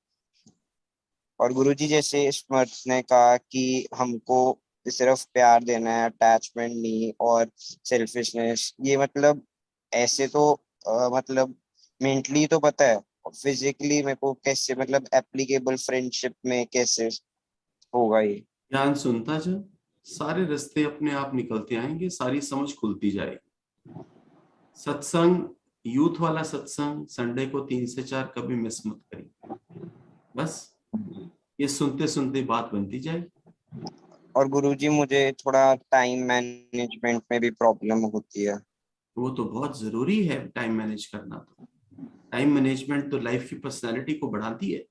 और गुरुजी, जैसे स्मर्थ ने कहा कि हमको सिर्फ प्यार देना है, अटैचमेंट नहीं, और सेल्फिशनेस, ये मतलब ऐसे तो मतलब मेंटली तो पता है, फिजिकली मेरे को कैसे मतलब एप्लीकेबल फ्रेंडशिप में कैसे होगा ये। ध्यान सुनता जा, सारे रास्ते अपने आप निकलते आएंगे, सारी समझ खुलती जाएगी। सत्संग, यूथ वाला सत्संग संडे को 3 से 4 कभी मिस मत करिए, बस ये सुनते सुनते बात बनती जाएगी। और गुरुजी मुझे थोड़ा टाइम मैनेजमेंट में भी प्रॉब्लम होती है। वो तो बहुत जरूरी है टाइम मैनेज करना। तो टाइम मैनेजमेंट तो लाइफ की पर्सनालिटी को बढ़ाती है,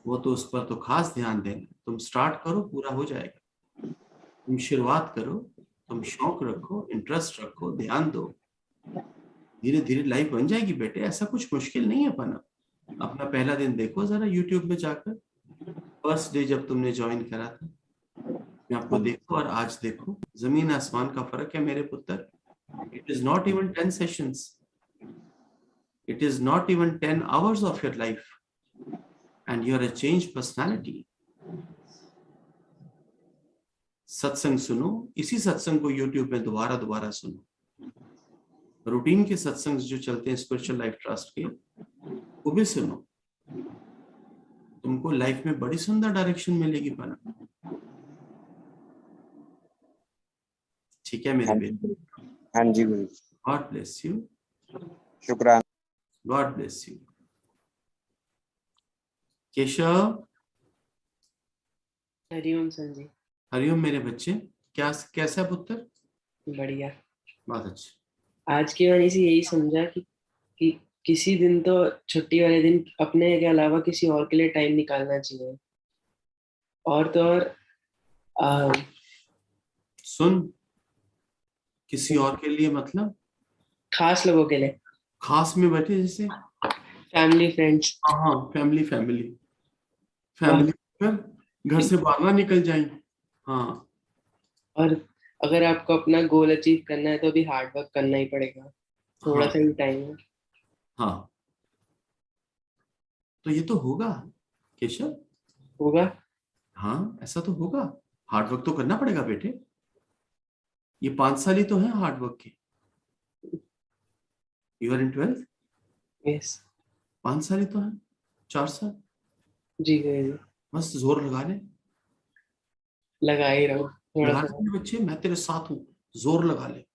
वो तो उस पर तो खास ध्यान देना। तुम स्टार्ट करो, पूरा हो जाएगा। तुम शुरुआत करो, तुम शौक रखो, इंटरेस्ट रखो, ध्यान दो, धीरे धीरे लाइफ बन जाएगी बेटे। ऐसा कुछ मुश्किल नहीं है पाना। अपना पहला दिन देखो जरा यूट्यूब में जाकर, फर्स्ट डे जब तुमने ज्वाइन करा था, मैं आपको देखो और आज देखो, जमीन आसमान का फर्क है मेरे पुत्र। It is not even 10 sessions, it is not even 10 hours of your life, and you are a change personality. सत्संग सुनो, इसी सत्संग को यूट्यूब में दोबारा दोबारा सुनो। रूटीन के सत्संग जो चलते हैं स्पिरिचुअल लाइफ ट्रस्ट के, वो भी सुनो। तुमको लाइफ में बड़ी सुंदर डायरेक्शन मिलेगी पाना। ठीक है मेरे बेटे? हाँ जी गुरु। God bless you. शुक्राना। God bless you. केशव। हरिओम संजी। हरिओम मेरे बच्चे। क्या कैसा पुत्र? बढ़िया। बहुत अच्छा। आज की वाणी से यही समझा कि किसी दिन तो छुट्टी वाले दिन अपने के अलावा किसी और के लिए टाइम निकालना चाहिए। और तो और सुन, किसी और के लिए मतलब खास लोगों के लिए। खास में बैठे जैसे फैमिली फ्रेंड्स। हाँ, फैमिली कर घर से बाहर ना निकल जाएं। हाँ, और अगर आपको अपना गोल अचीव करना है तो अभी हार्ड वर्क करना ही पड़ेगा, थोड़ा सा ही टाइम है। हाँ, तो ये तो होगा केशव, होगा। हाँ, ऐसा तो होगा। हार्ड वर्क तो करना पड़ेगा बेटे। ये 5 साल ही तो है हार्ड वर्क के। You are in 12th? Yes. 5 साल ही तो है, 4 साल। जी जी। बस जोर लगा ले। लगा ही रहा हूँ थोड़ा लगा सा। ले बच्चे, मैं तेरे साथ हूँ, जोर लगा ले।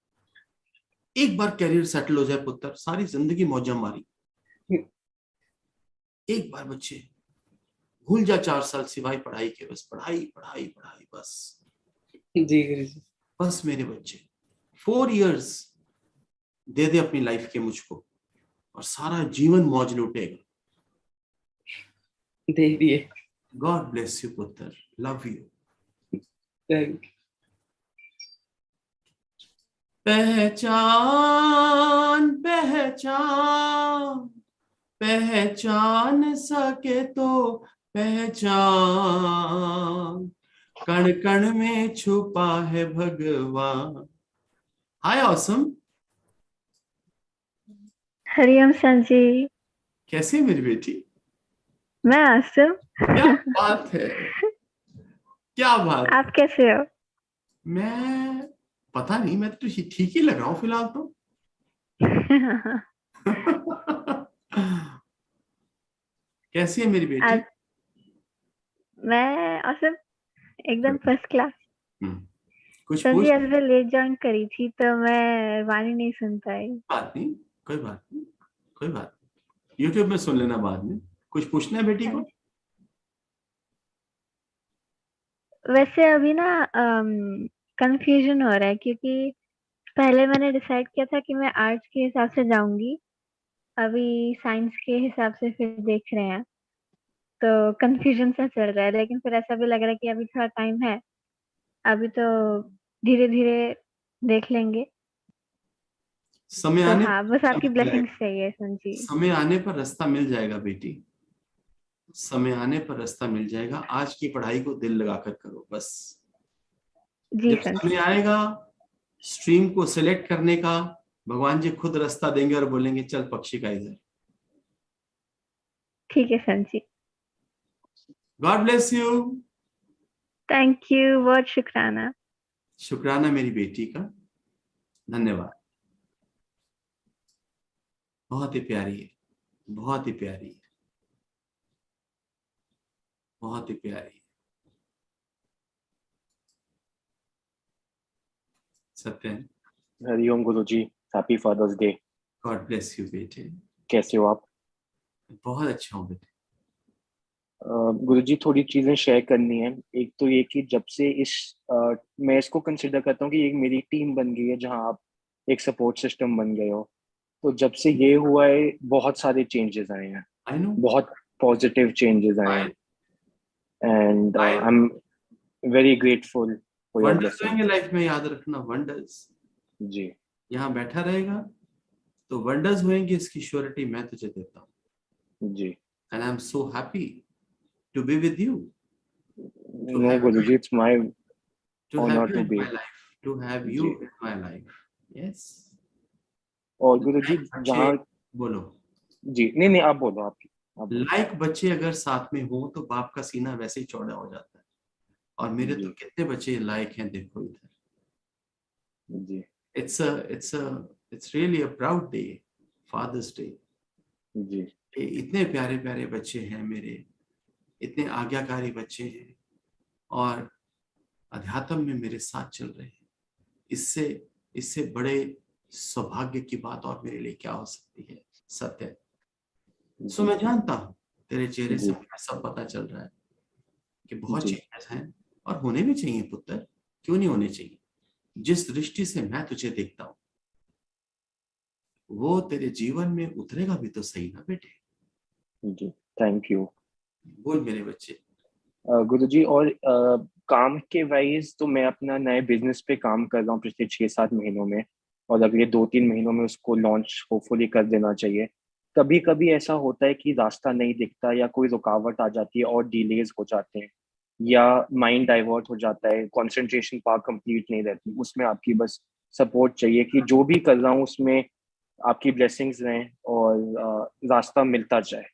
एक बार कैरियर सेटल हो जाए पुत्र, सारी जिंदगी मौजा मारी। एक बार बच्चे भूल जा 4 साल सिवाय पढ़ाई के, बस पढ़ाई पढ़ाई पढ़ाई बस। जी गुरुजी। बस मेरे बच्चे 4 years दे दे अपनी लाइफ के मुझको, और सारा जीवन मौज लूटेगा। दे दिए। गॉड ब्लेस यू पुत्र, लव यू। Thank you. पहचान पहचान पहचान सके तो पहचान, कण कण में छुपा है भगवान। हाय ऑसम। हरिओम संजी। कैसी है मेरी बेटी? मैं आसम। क्या बात है, क्या बात। आप कैसे हो? मैं पता नहीं, मैं तो ठीक ही लग रहा हूँ फिलहाल तो। कैसी है मेरी बेटी? मैं आसम एकदम फर्स्ट क्लास। कुछ संजी पूछ? आज मैं लेट ज्वाइन करी थी तो मैं वाणी नहीं सुन पाई। बात नहीं, कोई बात नहीं, कोई बात नहीं। यूट्यूब में सुन लेना बाद में। कुछ पूछना है बेटी को? वैसे अभी ना कंफ्यूजन हो रहा है, क्योंकि पहले मैंने डिसाइड किया था कि मैं आर्ट्स के हिसाब से जाऊंगी, अभी साइंस के हिसाब से फिर देख रहे हैं, तो कंफ्यूजन सा चल रहा है। लेकिन फिर ऐसा भी लग रहा है कि अभी थोड़ा टाइम है, अभी तो धीरे धीरे देख लेंगे। समय तो आने हाँ, पर बस रास्ता आपकी मिल ब्लेसिंग्स जाएगा। चाहिए संजी। समय आने पर रास्ता मिल जाएगा बेटी, समय आने पर रास्ता मिल जाएगा। आज की पढ़ाई को दिल लगाकर करो बस। जी जब संजी। समय आएगा स्ट्रीम को सिलेक्ट करने का, भगवान जी खुद रास्ता देंगे और बोलेंगे चल पक्षी का इधर। ठीक है Sanji. God bless you. Thank you, बहुत शुक्राना। शुक्राना मेरी बेटी का, धन्यवाद। बहुत ही प्यारी है, बहुत ही प्यारी है, बहुत ही प्यारी है। सत्यन। हरिओम गुरुजी, happy fathers day. God bless you बेटे। कैसे हो आप? बहुत अच्छा हूँ बेटे। गुरुजी थोड़ी चीजें शेयर करनी है। एक तो ये कि जब से मैं इसको कंसिडर करता हूँ कि एक मेरी टीम बन गई है जहाँ आप एक सपोर्ट सिस्टम बन गए हो। तो जब से ये हुआ है बहुत सारे चेंजेस आए हैं, बहुत पॉजिटिव चेंजेस आए हैं, and I am very grateful for your wonders blessing. होंगे लाइफ में, याद रखना, वंडर्स। जी, यहाँ बैठा रहेगा तो वंडर्स होंगे, इसकी श्योरिटी मैं तुझे देता हूँ। जी। And I am so happy to be with you, no गुरुजी, it's my to honour have you to in be. my life, to have you जी। in my life. Yes. और गुरुजी जहाँ बोलो। जी, नहीं आप बोलो, आप लाइक बच्चे अगर साथ में हो तो बाप का सीना वैसे ही चौड़ा हो जाता है। और मेरे तो कितने बच्चे लाइक हैं, देखो इधर। जी। It's really a proud day, Father's Day. जी। इतने प्यारे प्यारे बच्चे हैं मेरे, इतने आज्ञाकारी बच्चे हैं और अध्यात्म में मेरे साथ चल रहे हैं। इससे बड़े सौभाग्य की बात और मेरे लिए क्या हो सकती है। सत्य। सो मैं जानता हूँ तेरे चेहरे से मुझे सब पता चल रहा है कि बहुत चेंजेस हैं और होने भी चाहिए पुत्र, क्यों नहीं होने चाहिए। जिस दृष्टि से मैं तुझे देखता हूँ वो तेरे जीवन में उतरेगा भी तो सही ना बेटे। जी, थैंक यू। बोल मेरे बच्चे। गुरुजी, और काम के वाइज तो मैं अपना नए बिजनेस पे काम कर रहा हूँ पिछले 6-7 महीनों में, और अगले 2-3 महीनों में उसको लॉन्च होपफुली कर देना चाहिए। कभी कभी ऐसा होता है कि रास्ता नहीं दिखता या कोई रुकावट आ जाती है और डिलेज हो जाते हैं या माइंड डाइवर्ट हो जाता है, कंसंट्रेशन पावर कंप्लीट नहीं रहती। उसमें आपकी बस सपोर्ट चाहिए कि जो भी कर रहा हूँ उसमें आपकी ब्लेसिंग्स रहें और रास्ता मिलता जाए।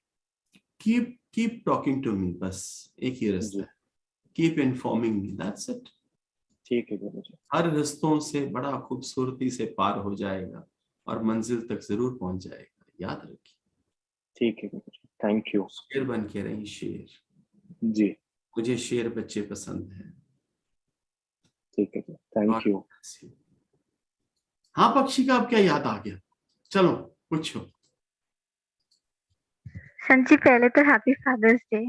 Keep talking to me, बस एक ही रास्ता है। Keep informing me, that's it. ठीक है गुरुजी। हर रास्तों से बड़ा खूबसूरती से पार हो जाएगा और मंजिल तक जरूर पहुंच जाएगा, याद रखिए। ठीक है गुरुजी, थैंक यू। शेर बन के रही, शेर। जी, मुझे शेर बच्चे पसंद हैं। ठीक है, थैंक यू। हाँ पक्षी का अब क्या याद आ गया, चलो पूछो। संजी पहले तो happy fathers day.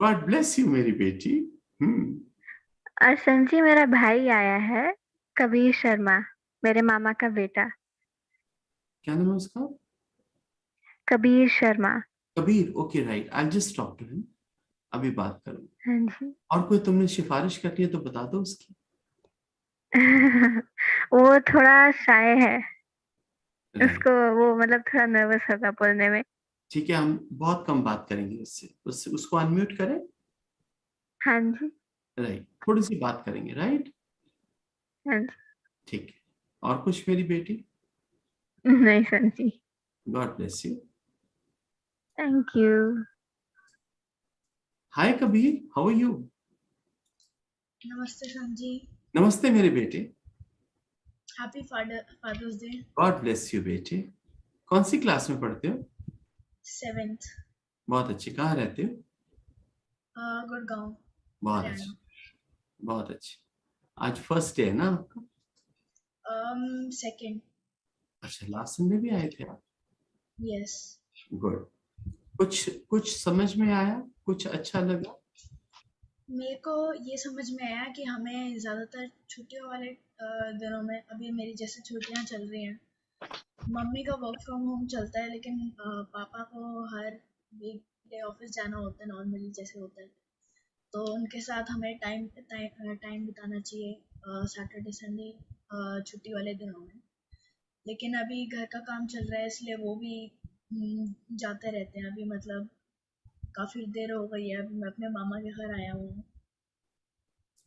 God bless you मेरी बेटी। और संजी मेरा भाई आया है, कबीर शर्मा, मेरे मामा का बेटा। क्या नाम है उसका? Kabir Sharma. Kabir, okay right, I just talk to him, अभी बात करूंगा। हाँ जी। और कोई तुमने सिफारिश करनी है तो बता दो उसकी। वो थोड़ा शाय है, उसको वो मतलब थोड़ा नर्वस होगा बोलने में। ठीक है, हम बहुत कम बात करेंगे उससे उसको अनम्यूट करें। हाँ जी। राइट, थोड़ी सी बात करेंगे, राइट। हाँ जी। ठीक है, और कुछ मेरी बेटी? नहीं Sanji. God bless you. Thank you. Hi Kabir, how are you? नमस्ते संजी। नमस्ते मेरे बेटे। Happy fathers day. God bless you बेटे। कौन सी क्लास में पढ़ते हो? 7th। बहुत अच्छे। कहाँ रहते हो? गुड़गांव। बहुत अच्छे, बहुत अच्छे। आज फर्स्ट डे है ना आपका? सेकंड। अच्छा, लास्ट संडे भी आए थे आप? यस। गुड। कुछ समझ में आया, कुछ अच्छा लगा? मेरे को ये समझ में आया कि हमें ज्यादातर छुट्टियों वाले दिनों में, अभी मेरी जैसे छुट्टियां चल रही हैं, मम्मी का वर्क फ्रॉम होम चलता है, लेकिन पापा को हर वीक डे ऑफिस जाना होता है, नॉर्मली जैसे होता है। तो उनके साथ हमें टाइम बिताना चाहिए सैटरडे संडे छुट्टी वाले दिनों में। लेकिन अभी घर का काम चल रहा है इसलिए वो भी जाते रहते हैं। अभी मतलब काफी देर हो गई है, अभी मैं अपने मामा के घर आया हूँ।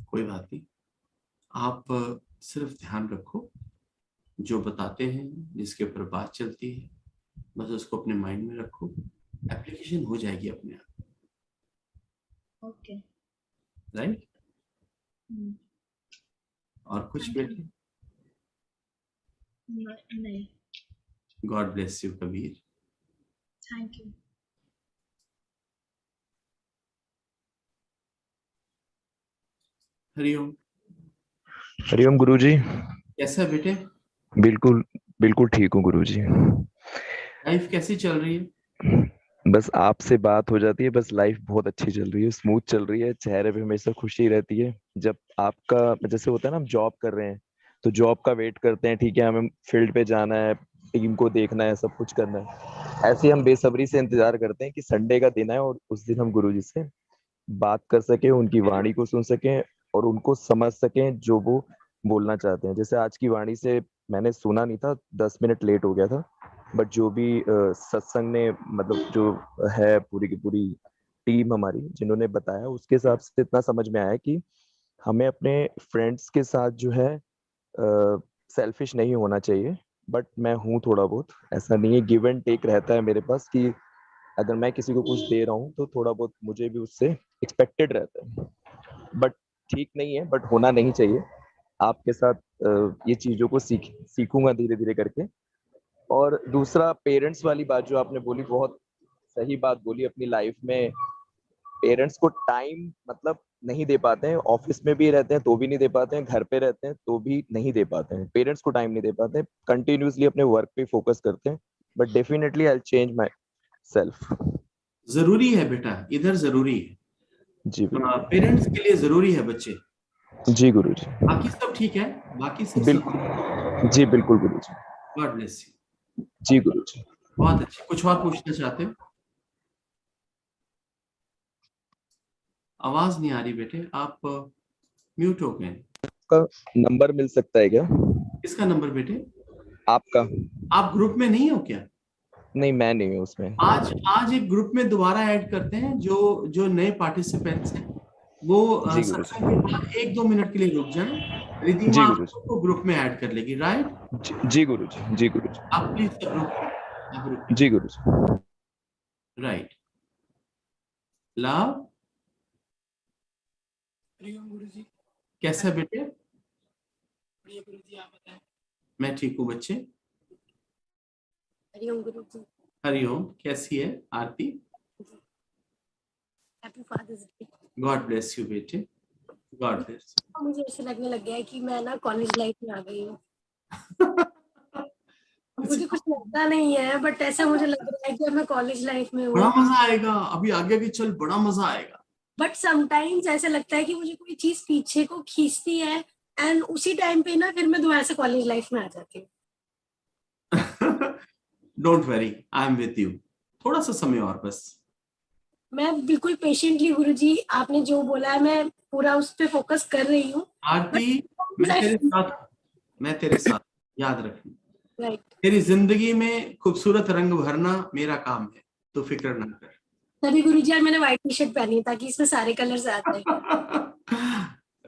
कोई बात नहीं, आप सिर्फ ध्यान रखो जो बताते हैं, जिसके ऊपर बात चलती है, बस उसको अपने माइंड में रखो, एप्लीकेशन हो जाएगी अपने आप। ओके। राइट। और कुछ बेटे? नहीं। God bless you Kabir. Thank you. हरिओम। हरिओम गुरुजी। कैसा है बेटे? बिल्कुल बिल्कुल ठीक हूँ गुरुजी। लाइफ कैसी चल रही है? बस आपसे बात हो जाती है, बस लाइफ बहुत अच्छी चल रही है, स्मूथ चल रही है, चेहरे पे हमेशा खुशी रहती है। जब आपका जैसे होता है ना, हम जॉब कर रहे हैं तो जॉब का वेट करते हैं, ठीक है हमें फील्ड पे जाना है, टीम को देखना है, सब कुछ करना है। ऐसे ही हम बेसब्री से इंतजार करते हैं कि संडे का दिन है और उस दिन हम गुरुजी से बात कर सकें, उनकी वाणी को सुन सकें और उनको समझ सकें जो वो बोलना चाहते हैं। जैसे आज की वाणी से मैंने सुना नहीं था, 10 मिनट लेट हो गया था, बट जो भी सत्संग ने मतलब जो है पूरी की पूरी टीम हमारी जिन्होंने बताया, उसके हिसाब से इतना समझ में आया कि हमें अपने फ्रेंड्स के साथ जो है सेल्फिश नहीं होना चाहिए। बट मैं हूँ थोड़ा बहुत, ऐसा नहीं है, गिव एंड टेक रहता है मेरे पास कि अगर मैं किसी को कुछ दे रहा हूँ तो थोड़ा बहुत मुझे भी उससे एक्सपेक्टेड रहता है। बट ठीक नहीं है, बट होना नहीं चाहिए। आपके साथ ये चीजों को सीखूंगा धीरे धीरे करके। और दूसरा, पेरेंट्स वाली बात जो आपने बोली, बहुत सही बात बोली। अपनी लाइफ में पेरेंट्स को टाइम मतलब नहीं दे पाते हैं, ऑफिस में भी रहते हैं तो भी नहीं दे पाते हैं, घर पे रहते हैं तो भी नहीं दे पाते हैं, पेरेंट्स को टाइम नहीं दे पाते हैं, कंटिन्यूसली अपने वर्क पे फोकस करते हैं। But definitely I change my self. जरूरी है बेटा, इधर जरूरी है, जी पेरेंट्स के लिए जरूरी है बच्चे। जी गुरु जी। बाकी सब ठीक है, बाकी सब बिल्कुल जी, बिल्कुल गुरु जी। God bless you. जी गुरु जी। बहुत अच्छे। कुछ और पूछना चाहते हो? आवाज नहीं आ रही बेटे, आप म्यूट हो गए। का नंबर मिल सकता है क्या? किसका नंबर बेटे? आपका। आप ग्रुप में नहीं हो क्या? नहीं, मैं नहीं हूँ उसमें। आज एक ग्रुप में दोबारा ऐड करते हैं। जो जो नए पार्टिसिपेंट्स हैं वो जी गुरु जी। सत्संग के बाद 1-2 मिनट के लिए रुक जाएं, रिद्धि जी माँ गुरु जी। आपको ग्रुप में ऐड कर लेगी, राइट? जी गुरु जी। जी गुरु जी। आप प्लीज रुकिए। जी गुरु जी। राइट। लव, गुरु जी। कैसा बेटे? बढ़िया गुरु जी, आप बताएं। मैं ठीक हूँ बच्चे। हरिओम गुरु जी। हरिओम। कैसी है Aarti? Happy fathers day. God bless you बेटे, गॉड ब्लेस। मुझे ऐसे लगने लग गया है कि मैं ना कॉलेज लाइफ में आ गई हूँ। मुझे कुछ लगता नहीं है, बट ऐसा मुझे लग रहा है कि मैं कॉलेज लाइफ में बड़ा हूँ। मजा आएगा, अभी आगे की चल बड़ा मजा आएगा। बट समटाइम्स ऐसा लगता है कि मुझे कोई चीज पीछे को खींचती है, एंड उसी टाइम पे ना फिर मैं दोबारा से कॉलेज लाइफ में आ जाती हूँ। Don't worry, I am with you. थोड़ा सा समय और बस। मैं बिल्कुल पेशेंटली गुरुजी, आपने जो बोला है मैं पूरा उस पे फोकस कर रही हूँ। आरती, मैं तेरे साथ, मैं तेरे साथ, याद रखना। राइट। तेरी जिंदगी में खूबसूरत रंग भरना मेरा काम है, तो फिक्र ना कर। तभी गुरुजी आज मैंने व्हाइट टी शर्ट पहनी ताकि इसमें सारे कलर्स आते हैं।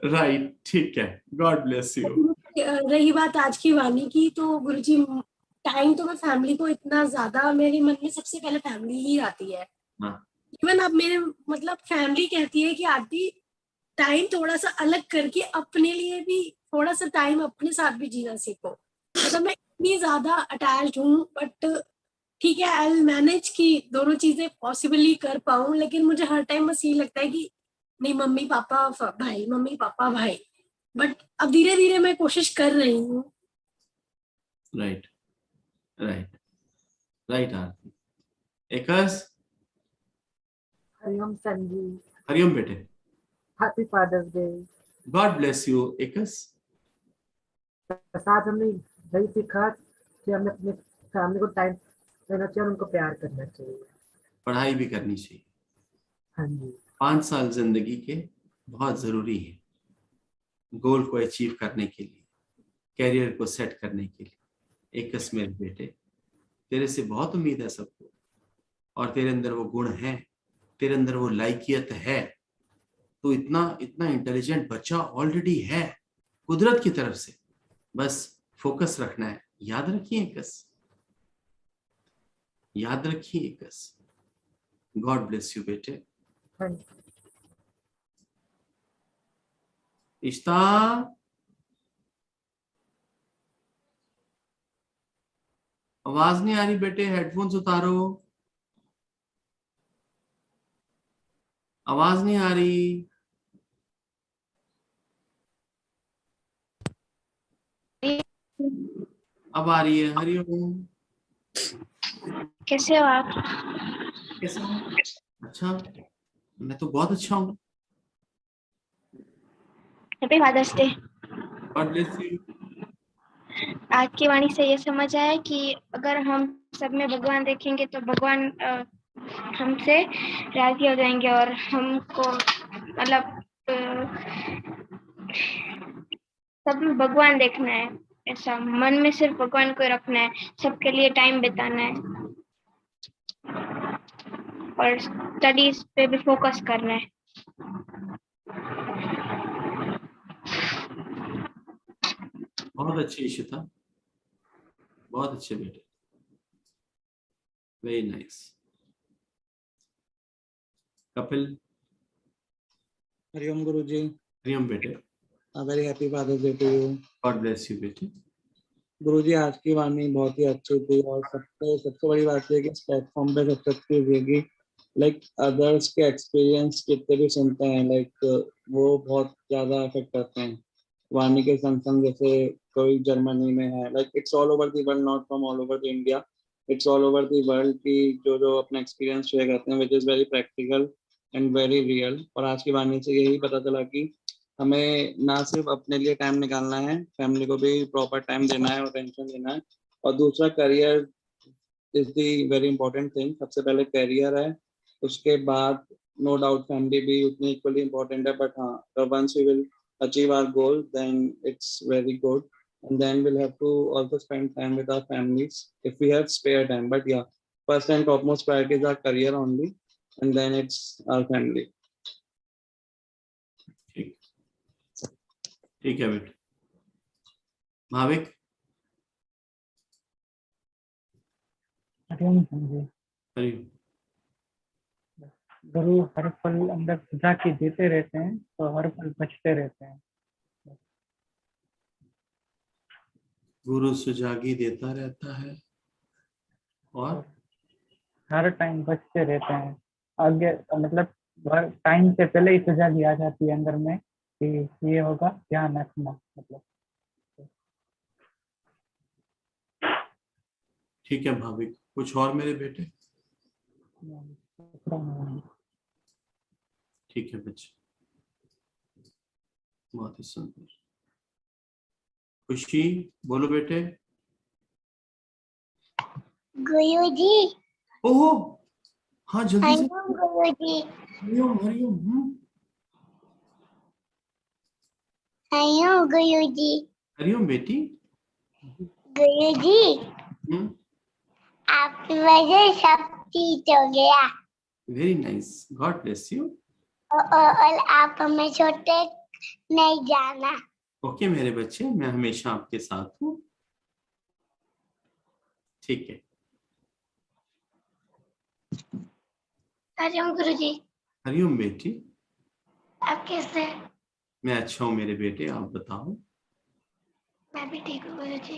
राइट, ठीक है। God bless you. रही बात आज की वाणी की, तो गुरुजी टाइम तो मैं फैमिली को इतना ज्यादा, मेरे मन में सबसे पहले फैमिली ही आती है। इवन अब मेरे मतलब फैमिली कहती है कि आरती टाइम थोड़ा सा अलग करके अपने लिए भी थोड़ा सा टाइम अपने साथ भी जीना सीखो। मतलब मैं इतनी ज्यादा अटैच्ड हूँ, बट ठीक है, आई विल मैनेज कि दोनों चीजें पॉसिबली कर पाऊं। लेकिन मुझे हर टाइम बस ये लगता है कि नहीं, मम्मी पापा भाई, मम्मी पापा भाई। बट अब धीरे धीरे मैं कोशिश कर रही हूँ। Right right right. आरती, एकस। हरिओम संजी। हरिओम बेटे। Happy fathers day. God bless you एकस। आज हमने यही सीखा कि हमें अपने फैमिली को टाइम देना चाहिए और उनको प्यार करना चाहिए। पढ़ाई भी करनी चाहिए। हाँ जी। 5 साल जिंदगी के बहुत जरूरी है, गोल को अचीव करने के लिए, कैरियर को सेट करने के लिए। एकस मेरे बेटे, तेरे से बहुत उम्मीद है सबको, और तेरे अंदर वो गुण है, तेरे अंदर वो लायकियत है। तो इतना इतना इंटेलिजेंट बच्चा ऑलरेडी है कुदरत की तरफ से। बस फोकस रखना है। याद रखिए एकस, याद रखिए एकस। गॉड ब्लेस यू बेटे। इश्ता, आवाज नहीं आ रही बेटे, हेडफोन्स उतारो, आवाज नहीं आ रही। अब आ रही है। हरिओम। कैसे हो आप? कैसा हूँ? अच्छा, मैं तो बहुत अच्छा हूँ। Happy fathers day. God bless you. आज की वाणी से ये समझ आया कि अगर हम सब में भगवान देखेंगे तो भगवान हमसे राजी हो जाएंगे और हमको मतलब सब में भगवान देखना है, ऐसा मन में सिर्फ भगवान को रखना है, सबके लिए टाइम बिताना है और स्टडीज पे भी फोकस करना है। बहुत अच्छी इशिता, बहुत अच्छे बेटे, वेरी नाइस। कपिल। हरिओम गुरुजी। हरिओम बेटे। Very happy fathers day to you. God bless you बेटे। गुरुजी आज की वाणी बहुत ही अच्छी थी और सबसे बड़ी बात है कि इस प्लेटफॉर्म पे सबसे अच्छी है कि लाइक अदर्स के एक्सपीरियंस जितने भी सुनते हैं लाइक वो बहुत ज्यादा अफेक्ट करते हैं। वाणी के संग जैसे कोई जर्मनी में है, like it's all over the world, not from all over the India, it's all over the world की जो अपना एक्सपीरियंस शेयर करते हैं which is very practical and very real. और आज की वाणी से यही पता चला कि हमें ना सिर्फ अपने लिए टाइम निकालना है, फैमिली को भी प्रॉपर टाइम देना है और अटेंशन देना है। और दूसरा career is the very important thing. सबसे पहले करियर है, उसके बाद नो डाउट फैमिली भी उतनी इक्वली इंपॉर्टेंट है, बट हाँ once we will achieve our goal then it's very good, and then we'll have to also spend time with our families if we have spare time, but yeah, first and topmost priority is our career only, and then it's our family. ठीक है बेटा। भाविक। हरिओम जी। हरिओम। गुरु हर पल अंदर सजा के देते रहते हैं तो हर पल बचते रहते हैं। गुरु सुजागी देता रहता है और हर टाइम बचते रहते हैं। आगे मतलब टाइम से पहले ही सजा दी आ जाती है अंदर में कि ये होगा, ध्यान रखना। मतलब ठीक है भाविक, कुछ और मेरे बेटे? ठीक है बच्चे, बहुत ही सुंदर। खुशी बोलो बेटे। गुरुजी। ओहो हाँ जल्दी से। गुरुजी। हरिओम हरिओम। हरिओम गुरुजी। हरिओम बेटी। गुरुजी आपकी वजह सब ठीक हो गया। Very nice, God bless you. और आप हमें छोटे नहीं जाना। ओके मेरे बच्चे, मैं हमेशा आपके साथ हूँ। ठीक है। हरिओम गुरुजी। हरिओम बेटी। आप कैसे? मैं अच्छा हूँ मेरे बेटे, आप बताओ। मैं भी ठीक हूँ गुरुजी।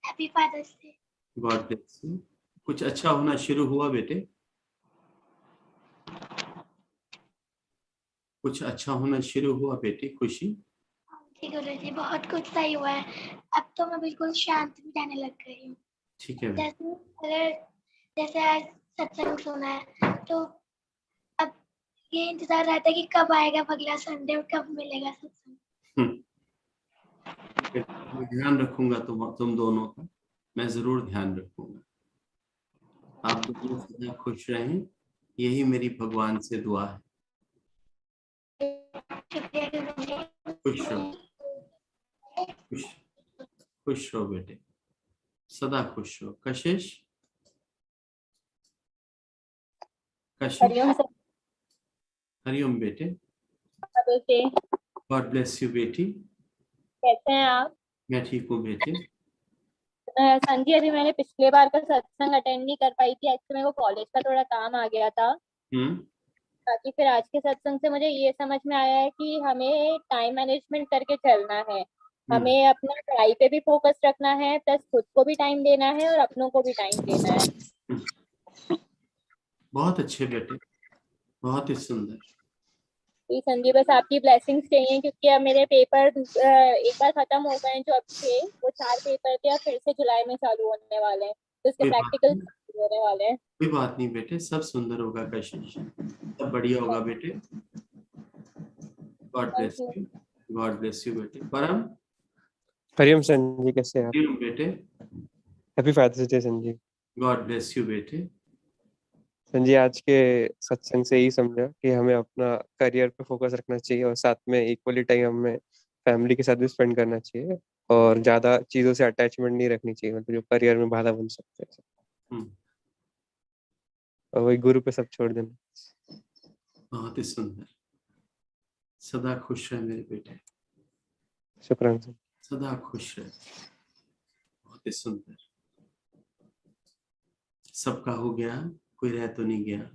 Happy fathers day. God bless you. कुछ अच्छा होना शुरू हुआ बेटे? कुछ अच्छा होना शुरू हुआ बेटी? खुशी? जी गुरुजी, बहुत कुछ सही हुआ है। अब तो मैं बिल्कुल शांत भी रहने लग गई हूँ। ठीक है। जैसे आज सत्संग सुना है तो अब ये इंतजार रहता है कि कब आएगा अगला संडे और कब मिलेगा सत्संग। ध्यान रखूंगा तुम दोनों का, मैं जरूर ध्यान रखूंगा। आप दोनों सदा खुश रहें, यही मेरी भगवान से दुआ है। खुश रहो, खुश रहो बेटे, सदा खुश रहो। कशिश। हरिओम बेटे। गॉड ब्लेस यू बेटी। कैसे हैं आप? मैं ठीक हूँ बेटे। संजी, अभी मैंने पिछले बार का सत्संग अटेंड नहीं कर पाई थी, एक्चुअली मेरे को कॉलेज का थोड़ा काम आ गया था। बाकी फिर आज के सत्संग से मुझे ये समझ में आया है कि हमें टाइम मैनेजमेंट करके चलना है। हमें अपना पढ़ाई पे भी फोकस रखना है, प्लस खुद को भी टाइम देना है और अपनों को भी टाइम देना है। बहुत अच्छे बेटे, बहुत ही सुंदर। जी संजी, बस आपकी ब्लेसिंग्स चाहिए क्योंकि अब मेरे पेपर एक बार खत्म हो गए जो अब थे, वो 4 पेपर थे, अब फिर से जुलाई में चालू होने वाले हैं, तो इसके प्रैक्टिकल होने वाले हैं। कोई बात नहीं बेटे, सब सुंदर होगा कशिश, सब बढ़िया होगा बेटे। God bless you, God bless you बेटे। परम। हरिओम संजी, कैसे हैं आप? हरिओम बेटे। Happy fathers Day Sanji. God bless you बेटे। संजी, आज के सत्संग से यही समझा कि हमें अपना करियर पे फोकस रखना चाहिए और साथ में इक्वली टाइम हमें फैमिली के साथ भी स्पेंड करना चाहिए और ज्यादा चीजों से अटैचमेंट नहीं रखनी चाहिए, मतलब जो करियर में बाधा बन सकते हैं, और वही गुरु पे सब छोड़ देना। बहुत ही सुंदर, सदा खुश रहे मेरे बेटे। शुक्रान सर। सदा खुश रहे, बहुत ही सुंदर। सबका हो गया, कोई रह तो नहीं गया।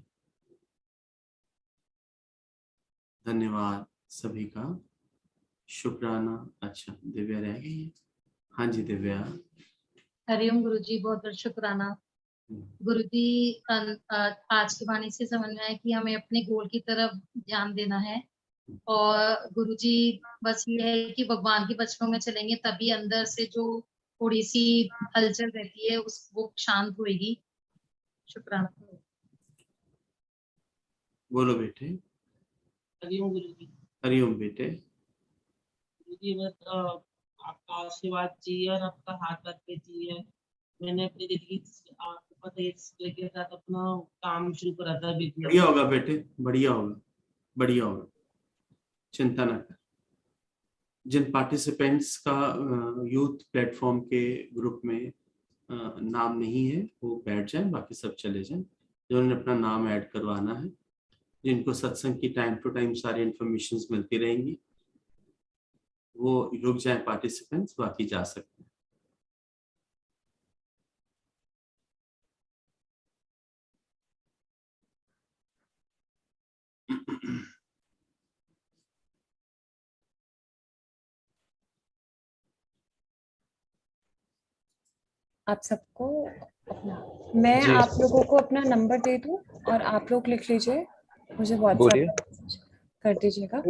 धन्यवाद सभी का, शुक्राना। अच्छा, दिव्या रह गई है। हाँ जी दिव्या। हरिओम गुरुजी, बहुत बहुत शुक्राना। गुरुजी, आज की वाणी से समझ में आया कि हमें अपने गोल की तरफ ध्यान देना है और गुरुजी बस ये है कि भगवान के वचनों में चलेंगे तभी अंदर से जो थोड़ी सी हलचल रहती है वो शांत होएगी। शुक्राना। बोलो बेटे। हरिओम गुरुजी। हरिओम बेटे। गुरुजी, बस आपका आशीर्वाद चाहिए और आपका हाथ रखते चाहिए। मैंने अपनी जिंदगी आपको पता है के साथ अपना काम शुरू करा था बिजनेस। बढ़िया होगा बेटे, बढ़िया होगा, बढ़िया होगा, चिंता न कर। जिन पार्टिसिपेंट्स का यूथ प्लेटफॉर्म के ग्रुप में नाम नहीं है वो बैठ जाएं, बाकी सब चले जाएं। जिन्होंने अपना नाम ऐड करवाना है, जिनको सत्संग की टाइम टू टाइम सारी इंफॉर्मेशंस मिलती रहेंगी, वो रुक जाएं पार्टिसिपेंट्स, बाकी जा सकते हैं। आप सबको मैं आप लोगों को अपना नंबर दे दूं और आप लोग लिख लीजिए, मुझे व्हाट्सएप कर दीजिएगा।